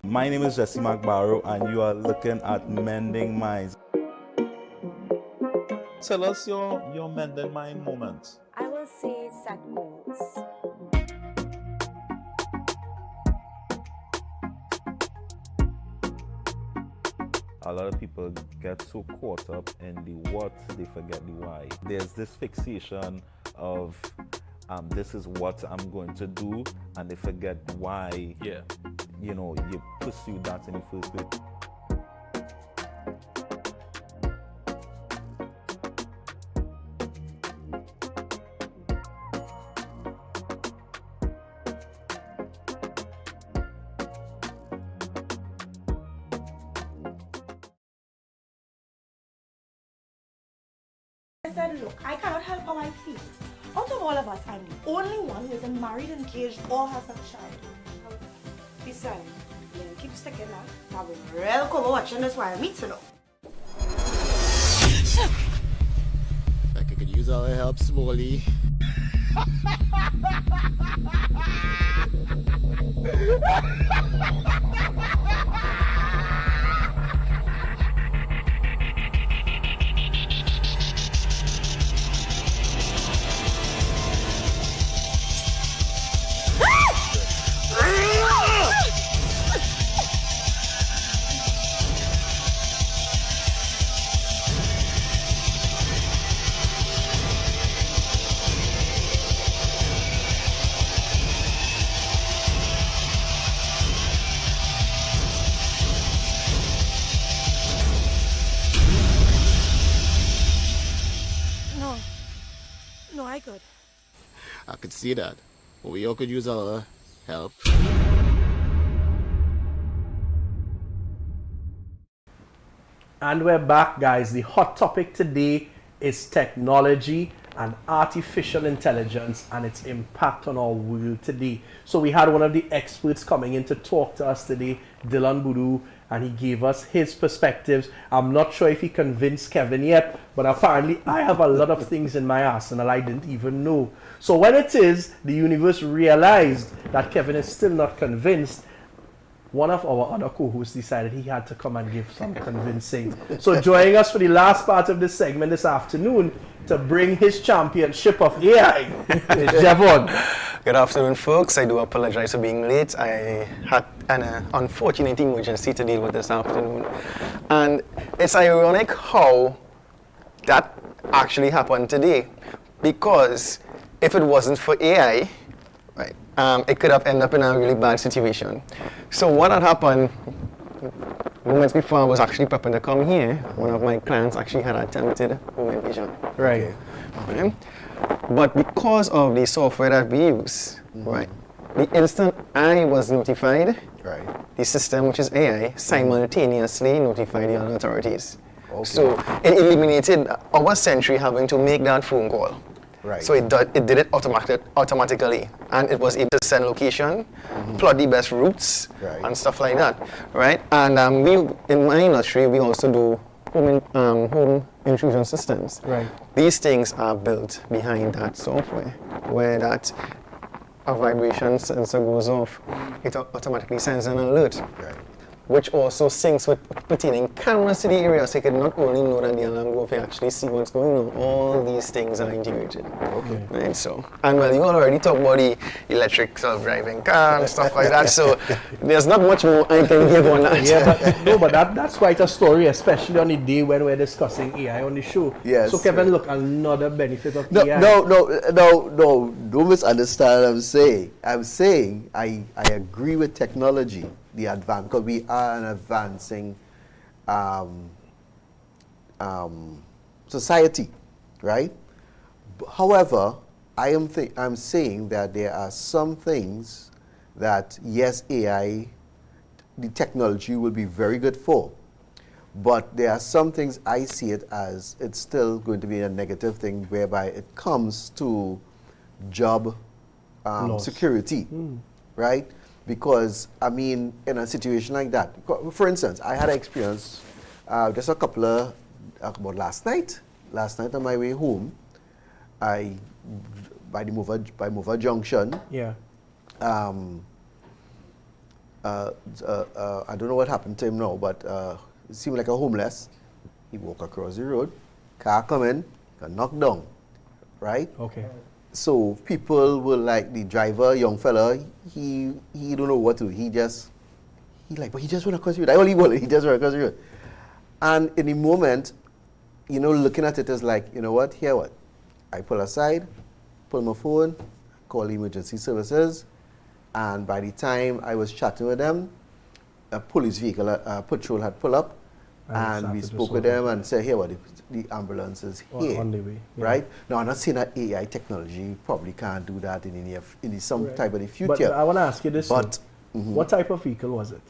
My name is Jesse McBarrow, and you are looking at Mending Minds. Tell us your Mending Mind moment. I will say set goals. A lot of people get so caught up in the what, they forget the why. There's this fixation of this is what I'm going to do, and they forget why. Yeah. You know, you pursue that in the first place. I said, look, I cannot help how I feel. Out of all of us, I'm the only one who isn't married, engaged, or has a child. Besides, you keep sticking out. I've been real cool watching this while I meet to know. Like I could use all the help slowly. No, I could. I could see that. But we all could use our help. And we're back, guys. The hot topic today is technology and artificial intelligence and its impact on our world today. So we had one of the experts coming in to talk to us today, Jevon Bhoodoo, and he gave us his perspectives. I'm not sure if he convinced Kevin yet, but apparently I have a lot of things in my arsenal I didn't even know. So when it is, the universe realized that Kevin is still not convinced, one of our other co-hosts decided he had to come and give some convincing. So joining us for the last part of this segment this afternoon to bring his championship of AI is Jevon. Good afternoon, folks. I do apologize for being late. I had an unfortunate emergency to deal with this afternoon. And it's ironic how that actually happened today. Because if it wasn't for AI, right, it could have ended up in a really bad situation. So what had happened moments before I was actually prepping to come here, one of my clients actually had attempted women vision. Right. Okay. But because of the software that we use, right, the instant I was notified, right, the system, which is AI, simultaneously notified the other authorities. Okay. So it eliminated our century having to make that phone call. Right. So it did it automatically, and it was able to send location, plot the best routes, right, and stuff like that, right? And we, in my industry, we also do home intrusion systems. Right. These things are built behind that software, where that a vibration sensor goes off, it automatically sends an alert. Right. which also syncs with pertaining cameras to the area, so you can not only know that the alarm go off, you actually see what's going on. All these things are integrated. Okay. Right, so, and well, you all already talked about the electric self-driving car and stuff like that, so there's not much more I can give on that. Yeah, but that's quite a story, especially on the day when we're discussing AI on the show. Yes. So Kevin, look, another benefit of No, AI. no, don't misunderstand what I'm saying. I'm saying I agree with technology, the advance, because we are an advancing society, right? However, I'm saying that there are some things that, yes, AI, the technology will be very good for, but there are some things I see it as it's still going to be a negative thing, whereby it comes to job security, right? Because, I mean, in a situation like that, for instance, I had an experience just a couple of, about last night on my way home, by Mover Junction, I don't know what happened to him now, but it seemed like a homeless. He walked across the road, car come in, got knocked down, right? Okay. So people will like the driver, young fella, he don't know what to do. He just went across the road. I only wanted, he just went across the road. And in the moment, you know, looking at it as like, you know what, here what? I pull aside, pull my phone, call emergency services, and by the time I was chatting with them, a police vehicle, patrol had pulled up, and we spoke with them and said, here what, the ambulance is here, on the way, right? Now, I'm not saying that AI technology probably can't do that in some type of the future. But I want to ask you this, but what type of vehicle was it?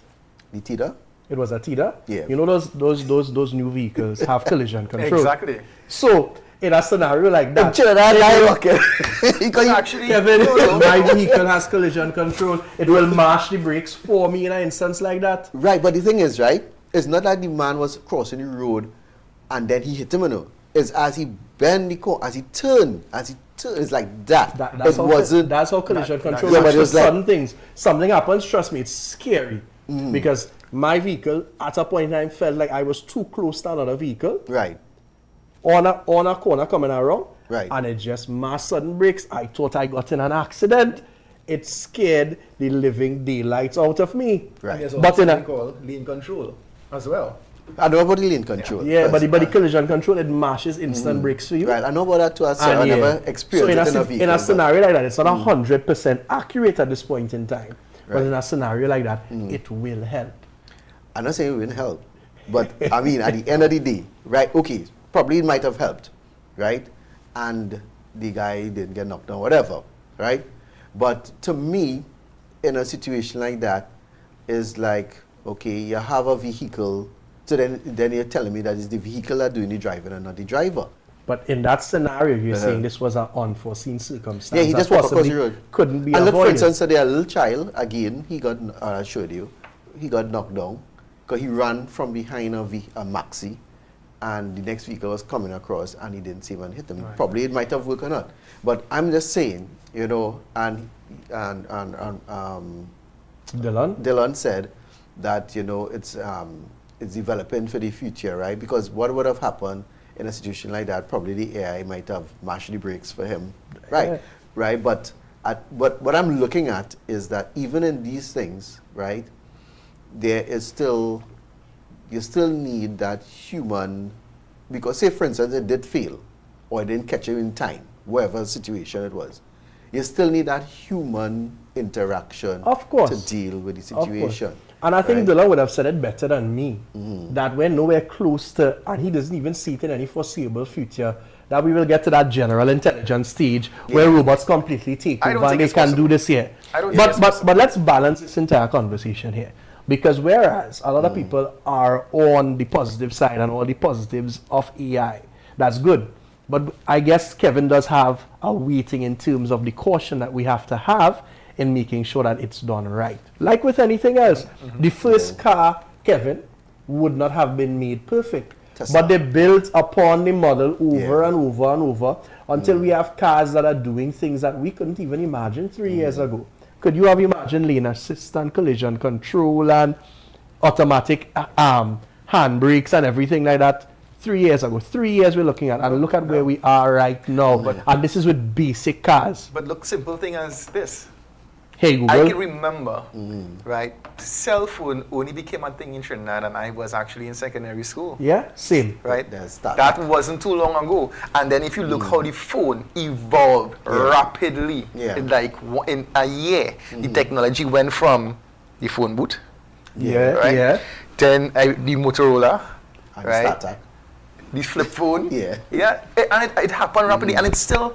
The TIDA? It was a TIDA? Yeah. You know those new vehicles have collision control. Exactly. So, in a scenario like that, actually, Kevin, my vehicle has collision control. It will mash the brakes for me in an instance like that. Right, but the thing is, right, it's not like the man was crossing the road and then he hit him, you know. It's as he bent the corner, as he turned, it's like that. That's how collision control works for sudden things. Something happens, trust me, it's scary. Because my vehicle, at a point in time, felt like I was too close to another vehicle. Right. On a corner coming around. Right. And it just mass sudden brakes. I thought I got in an accident. It scared the living daylights out of me. Right. But in a called lean control as well. I know about the lane control. Yeah, but the collision control, it mashes instant brakes for you. Right, I know about that too. I never experienced it in a vehicle. In a scenario like that, it's not 100% accurate at this point in time. But in a scenario like that, it will help. I'm not saying it will help, but I mean, at the end of the day, right, okay, probably it might have helped, right? And the guy didn't get knocked down, whatever, right? But to me, in a situation like that, is like, okay, you have a vehicle, so then you're telling me that it's the vehicle that's doing the driving and not the driver. But in that scenario, you're saying this was an unforeseen circumstance. Yeah, he just walked across the road. Couldn't be avoided. avoided. For instance, so there a little child, again, he got, I showed you, he got knocked down because he ran from behind a maxi, and the next vehicle was coming across and he didn't see him and hit him. Right. Probably it might have worked or not. But I'm just saying, you know, and Dylan said that, you know, it's developing for the future, right? Because what would have happened in a situation like that, probably the AI might have mashed the brakes for him, right? Yeah. Right, but what I'm looking at is that even in these things, right, there is still, you still need that human, because say for instance it did fail, or it didn't catch him in time, whatever situation it was, you still need that human interaction to deal with the situation. And I think Dylan would have said it better than me, that we're nowhere close to, and he doesn't even see it in any foreseeable future, that we will get to that general intelligence stage where robots completely take over and they can do this here. But let's balance this entire conversation here. Because whereas a lot of people are on the positive side and all the positives of AI, that's good. But I guess Kevin does have a weighting in terms of the caution that we have to have in making sure that it's done right. Like with anything else, the first car, Kevin, would not have been made perfect. But they built upon the model over and over and over until we have cars that are doing things that we couldn't even imagine 3 years ago. Could you have imagined lane assist and collision control and automatic handbrakes and everything like that 3 years ago. 3 years we're looking at, and look at where we are right now. And this is with basic cars. But look, simple thing as this. Hey Google. I can remember, right? Cell phone only became a thing in Trinidad, and I was actually in secondary school. Yeah, same. Right? That wasn't too long ago. And then if you look how the phone evolved rapidly, in like in a year, the technology went from the phone booth, right? Then the Motorola, And right? StarTAC. The flip phone, and it happened rapidly, and it's still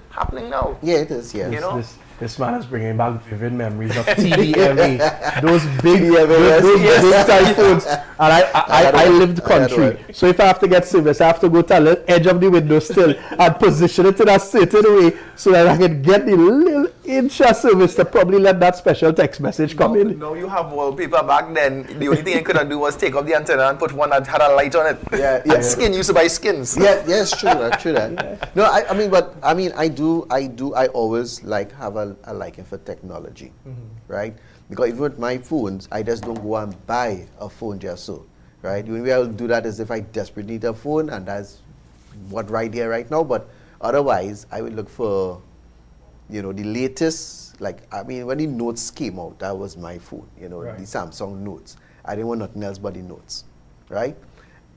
happening now. Yeah, it is. Yeah, you know. This man is bringing back vivid memories of TDMA, those big time phones. And I lived country, so if I have to get service, I have to go to the edge of the window still and position it in a certain way so that I can get the little inch of service to probably let that special text message come in. No, you have wallpaper back then. The only thing I could do was take off the antenna and put one that had a light on it. And skin used to buy skins. Yes, true that. No, I always have a liking for technology, right? Because even with my phones, I just don't go and buy a phone just so, right? The only way I'll do that is if I desperately need a phone, and that's what right here right now. But otherwise, I would look for, the latest. When the Notes came out, that was my phone. The Samsung Notes. I didn't want nothing else but the Notes, right?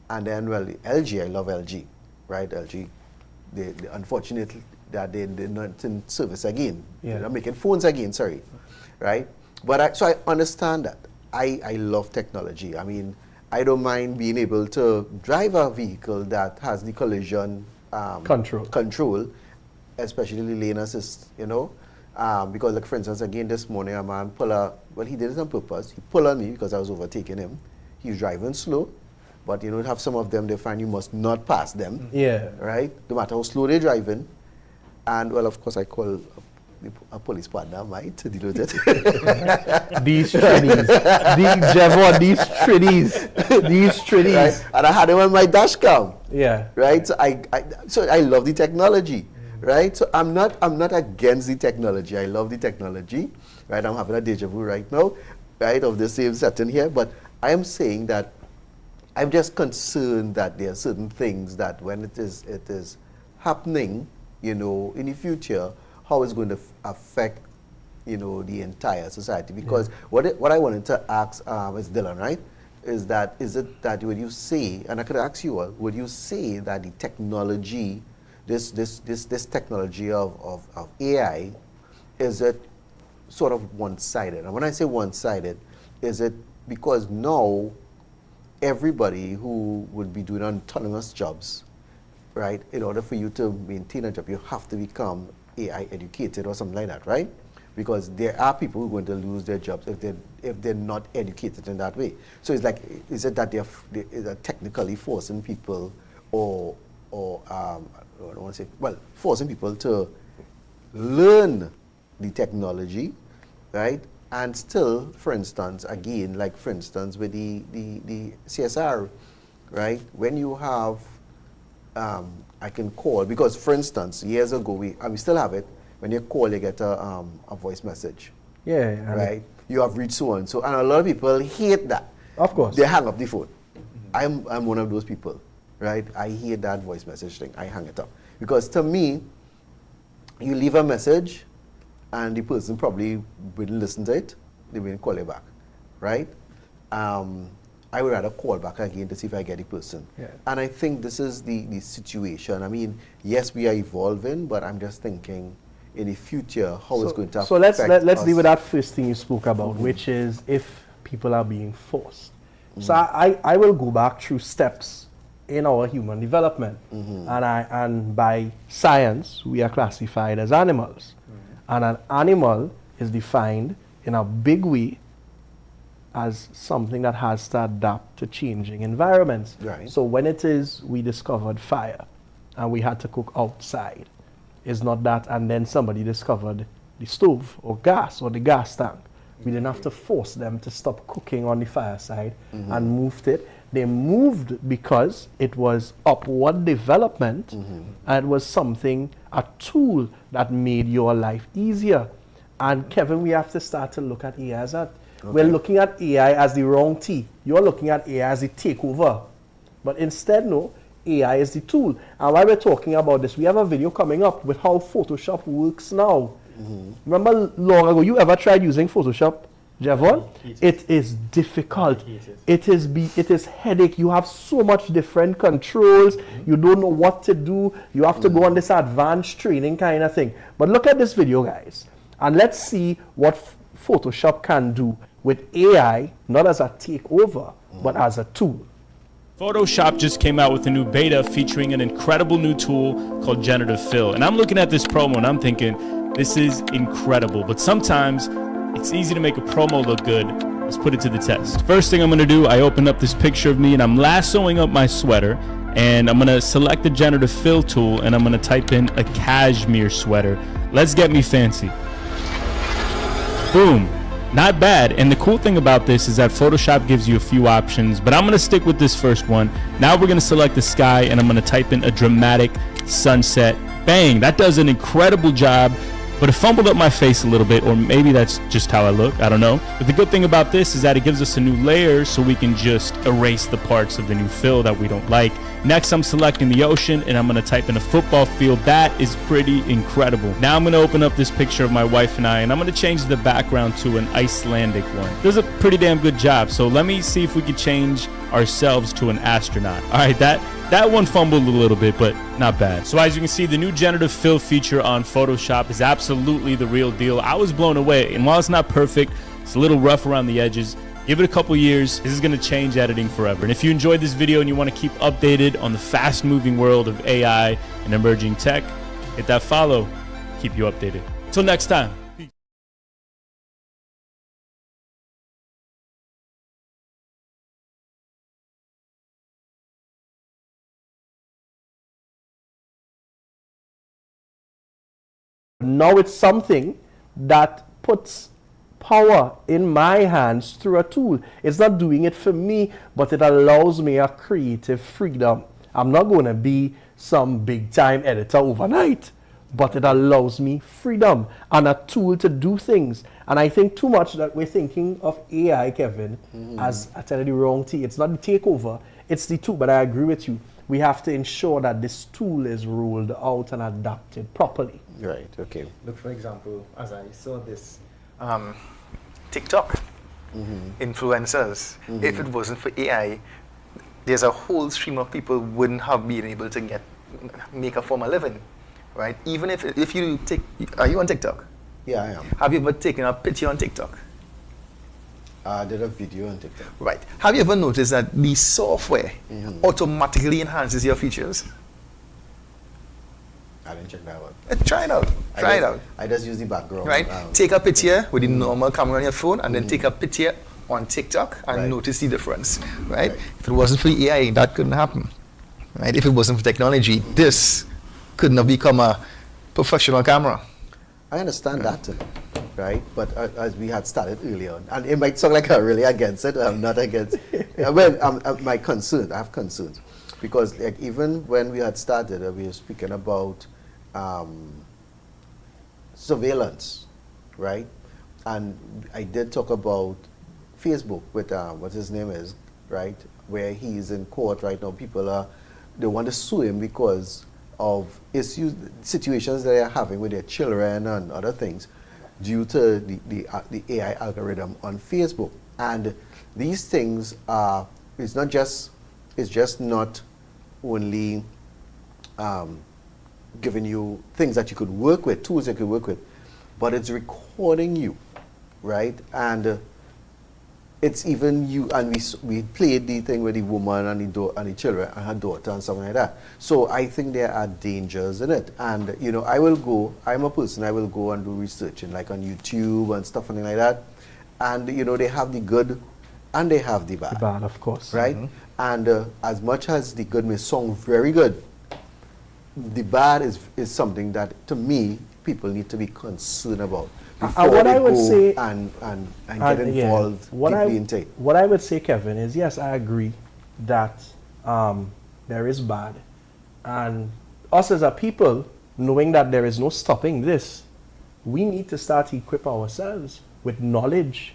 And then, the LG, I love LG, right? LG, they unfortunately that they're not in service again. They're not making phones again, sorry. Right? But so I understand that. I love technology. I mean, I don't mind being able to drive a vehicle that has the collision control, especially the lane assist, because for instance, again this morning a man he did it on purpose. He pulled on me because I was overtaking him. He was driving slow, but have some of them, they find you must not pass them. Yeah. Right? No matter how slow they're driving. And of course, I call a police partner of mine to deal with it. These Trinnies. Jevon, these Trinnies. Right? And I had them on my dash cam. Yeah. Right? So I love the technology. Right? So I'm not against the technology. I love the technology. Right? I'm having a deja vu right now, right, of the same setting here. But I am saying that I'm just concerned that there are certain things that when it is happening, in the future, how it's going to affect, the entire society. Because what I wanted to ask is Dylan, right? Is it that would you say, and I could ask you all, would you say that the technology, this technology of AI, is it sort of one-sided? And when I say one-sided, is it because now everybody who would be doing autonomous jobs, right, in order for you to maintain a job, you have to become AI educated or something like that, right? Because there are people who are going to lose their jobs if they're not educated in that way. So it's like, is it that they're technically forcing people or I don't want to say, forcing people to learn the technology, right? And still, for instance, again, with the CSR, right? When you have I can call, because for instance, years ago, we still have it, when you call, you get a voice message. Yeah. Right? You have reached so and so, and a lot of people hate that. Of course. They hang up the phone. I'm one of those people, right? I hate that voice message thing. I hang it up. Because to me, you leave a message, and the person probably wouldn't listen to it. They wouldn't call you back, right? I would rather call back again to see if I get the person. Yeah. And I think this is the situation. I mean, yes, we are evolving, but I'm just thinking in the future how it's going to affect So let's us. deal with that first thing you spoke about, which is if people are being forced. So I will go back through steps in our human development. And by science, we are classified as animals. And an animal is defined in a big way as something that has to adapt to changing environments. Right. So when it is we discovered fire and we had to cook outside, it's not that, and then somebody discovered the stove or gas or the gas tank. We didn't have to force them to stop cooking on the fireside and moved it. They moved because it was upward development and it was something, a tool that made your life easier. And Kevin, we have to start to look at it as that We're looking at AI as the wrong T. You're looking at AI as the takeover. But instead, no, AI is the tool. And while we're talking about this, we have a video coming up with how Photoshop works now. Remember long ago, you ever tried using Photoshop, Jevon? It is difficult. It is headache. You have so much different controls. You don't know what to do. You have to go on this advanced training kind of thing. But look at this video, guys. And let's see what Photoshop can do with AI, not as a takeover, but as a tool. Photoshop just came out with a new beta featuring an incredible new tool called Generative Fill. And I'm looking at this promo and I'm thinking, this is incredible. But sometimes it's easy to make a promo look good. Let's put it to the test. First thing I'm gonna do, I open up this picture of me and I'm lassoing up my sweater. And I'm gonna select the Generative Fill tool and I'm gonna type in a cashmere sweater. Let's get me fancy. Boom. Not bad. And the cool thing about this is that Photoshop gives you a few options, but I'm going to stick with this first one. Now we're going to select the sky and I'm going to type in a dramatic sunset. Bang. That does an incredible job, but it fumbled up my face a little bit, or maybe that's just how I look. I don't know. But the good thing about this is that it gives us a new layer so we can just erase the parts of the new fill that we don't like. Next, I'm selecting the ocean and I'm going to type in a football field. That is pretty incredible. Now I'm going to open up this picture of my wife and I, and I'm going to change the background to an Icelandic one. Does a pretty damn good job. So let me see if we can change ourselves to an astronaut. All right, that one fumbled a little bit, but not bad. So as you can see, the new generative fill feature on Photoshop is absolutely the real deal. I was blown away, and while it's not perfect, it's a little rough around the edges. Give it a couple years. This is going to change editing forever. And if you enjoyed this video and you want to keep updated on the fast-moving world of AI and emerging tech, hit that follow. Keep you updated. Until next time. Now it's something that puts power in my hands through a tool. It's not doing it for me, but it allows me a creative freedom. I'm not going to be some big time editor overnight, but it allows me freedom and a tool to do things. And I think too much that we're thinking of AI, Kevin, as I tell you the wrong thing. It's not the takeover, it's the tool. But I agree with you. We have to ensure that this tool is rolled out and adapted properly. Right, okay. Look, for example, as I saw this, TikTok influencers. If it wasn't for AI, there's a whole stream of people wouldn't have been able to make a form of living, right? Even if you take, are you on TikTok? Yeah, I am. Have you ever taken a picture on TikTok? I did a video on TikTok. Right. Have you ever noticed that the software automatically enhances your features? I didn't check that out. Try it out. Try it out. I just use the background. Right. Take a picture with the normal camera on your phone and then take a picture on TikTok and notice the difference. Right? If it wasn't for AI, that couldn't happen. Right? If it wasn't for technology, this couldn't have become a professional camera. I understand that, right? But as we had started earlier, and it might sound like I'm really against it. I'm not against it. Well, my concern, I have concerns. Because like, even when we had started, we were speaking about surveillance, right? And I did talk about Facebook with what his name is, right? Where he's in court right now. People they want to sue him because of issues, situations that they're having with their children and other things due to the AI algorithm on Facebook. And these things are, it's just not only giving you things that you could work with, tools that you could work with, but it's recording you, right? And it's even you, and we played the thing with the woman and the children and her daughter and something like that. So I think there are dangers in it. And you know, I'm a person, I will go and do research and like on YouTube and stuff like that. And you know, they have the good and they have the bad. The bad, of course. Right? And as much as the good may sound very good, the bad is something that, to me, people need to be concerned about before what they I would go say, and get involved deeply in it. What I would say, Kevin, is yes, I agree that there is bad. And us as a people, knowing that there is no stopping this, we need to start to equip ourselves with knowledge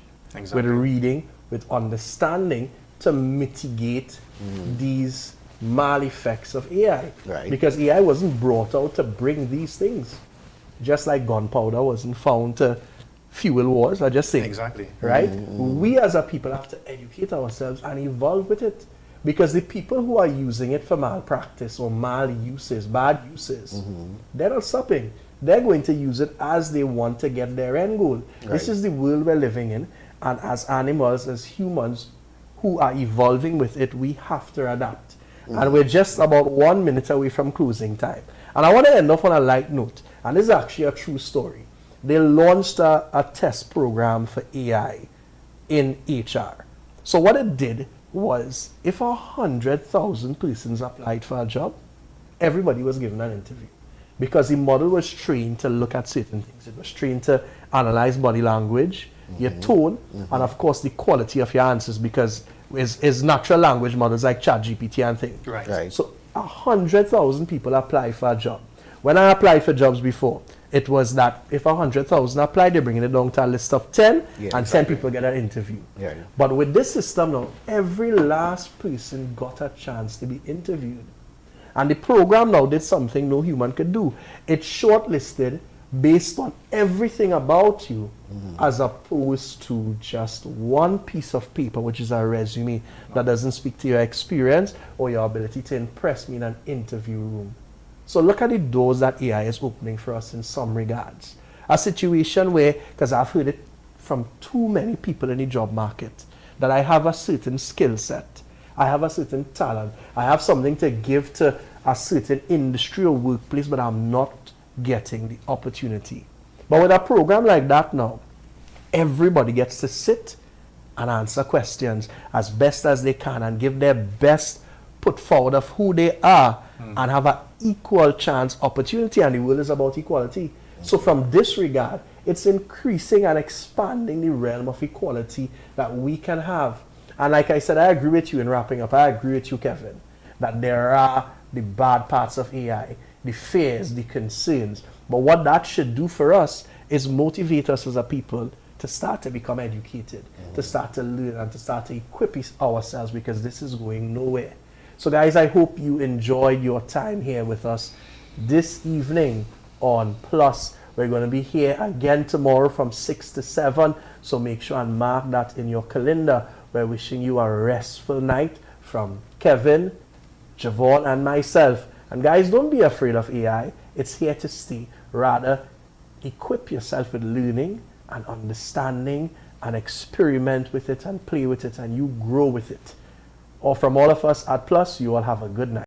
with reading, with understanding to mitigate these mal effects of AI. Right. Because AI wasn't brought out to bring these things. Just like gunpowder wasn't found to fuel wars, I just say. Exactly. Right? We as a people have to educate ourselves and evolve with it. Because the people who are using it for malpractice or mal uses, bad uses, they're not stopping. They're going to use it as they want to get their end goal. Right. This is the world we're living in. And as animals, as humans who are evolving with it, we have to adapt. And we're just about 1 minute away from closing time. And I want to end off on a light note. And this is actually a true story. They launched a test program for AI in HR. So what it did was, if 100,000 persons applied for a job, everybody was given an interview. Because the model was trained to look at certain things. It was trained to analyze body language, your tone, and of course the quality of your answers, because it's natural language models like ChatGPT and things. Right. So 100,000 people apply for a job. When I applied for jobs before, it was that if 100,000 applied, they're bringing it down to a list of 10, and 10 people get an interview. But with this system now, every last person got a chance to be interviewed. And the program now did something no human could do. It shortlisted based on everything about you, as opposed to just one piece of paper, which is a resume that doesn't speak to your experience or your ability to impress me in an interview room. So look at the doors that AI is opening for us in some regards. A situation where, because I've heard it from too many people in the job market, that I have a certain skill set, I have a certain talent, I have something to give to a certain industry or workplace, but I'm not getting the opportunity. But with a program like that now, everybody gets to sit and answer questions as best as they can and give their best put forward of who they are and have an equal chance opportunity, and the world is about equality. So from this regard, it's increasing and expanding the realm of equality that we can have. And like I said, I agree with you in wrapping up. I agree with you, Kevin, that there are the bad parts of AI, the fears, the concerns. But what that should do for us is motivate us as a people to start to become educated, to start to learn, and to start to equip ourselves, because this is going nowhere. So guys, I hope you enjoyed your time here with us this evening on Plus. We're going to be here again tomorrow from 6 to 7. So make sure and mark that in your calendar. We're wishing you a restful night from Kevin, Jevon, and myself. And guys, don't be afraid of AI. It's here to stay. Rather, equip yourself with learning and understanding and experiment with it and play with it, and you grow with it. Or from all of us at Plus, you all have a good night.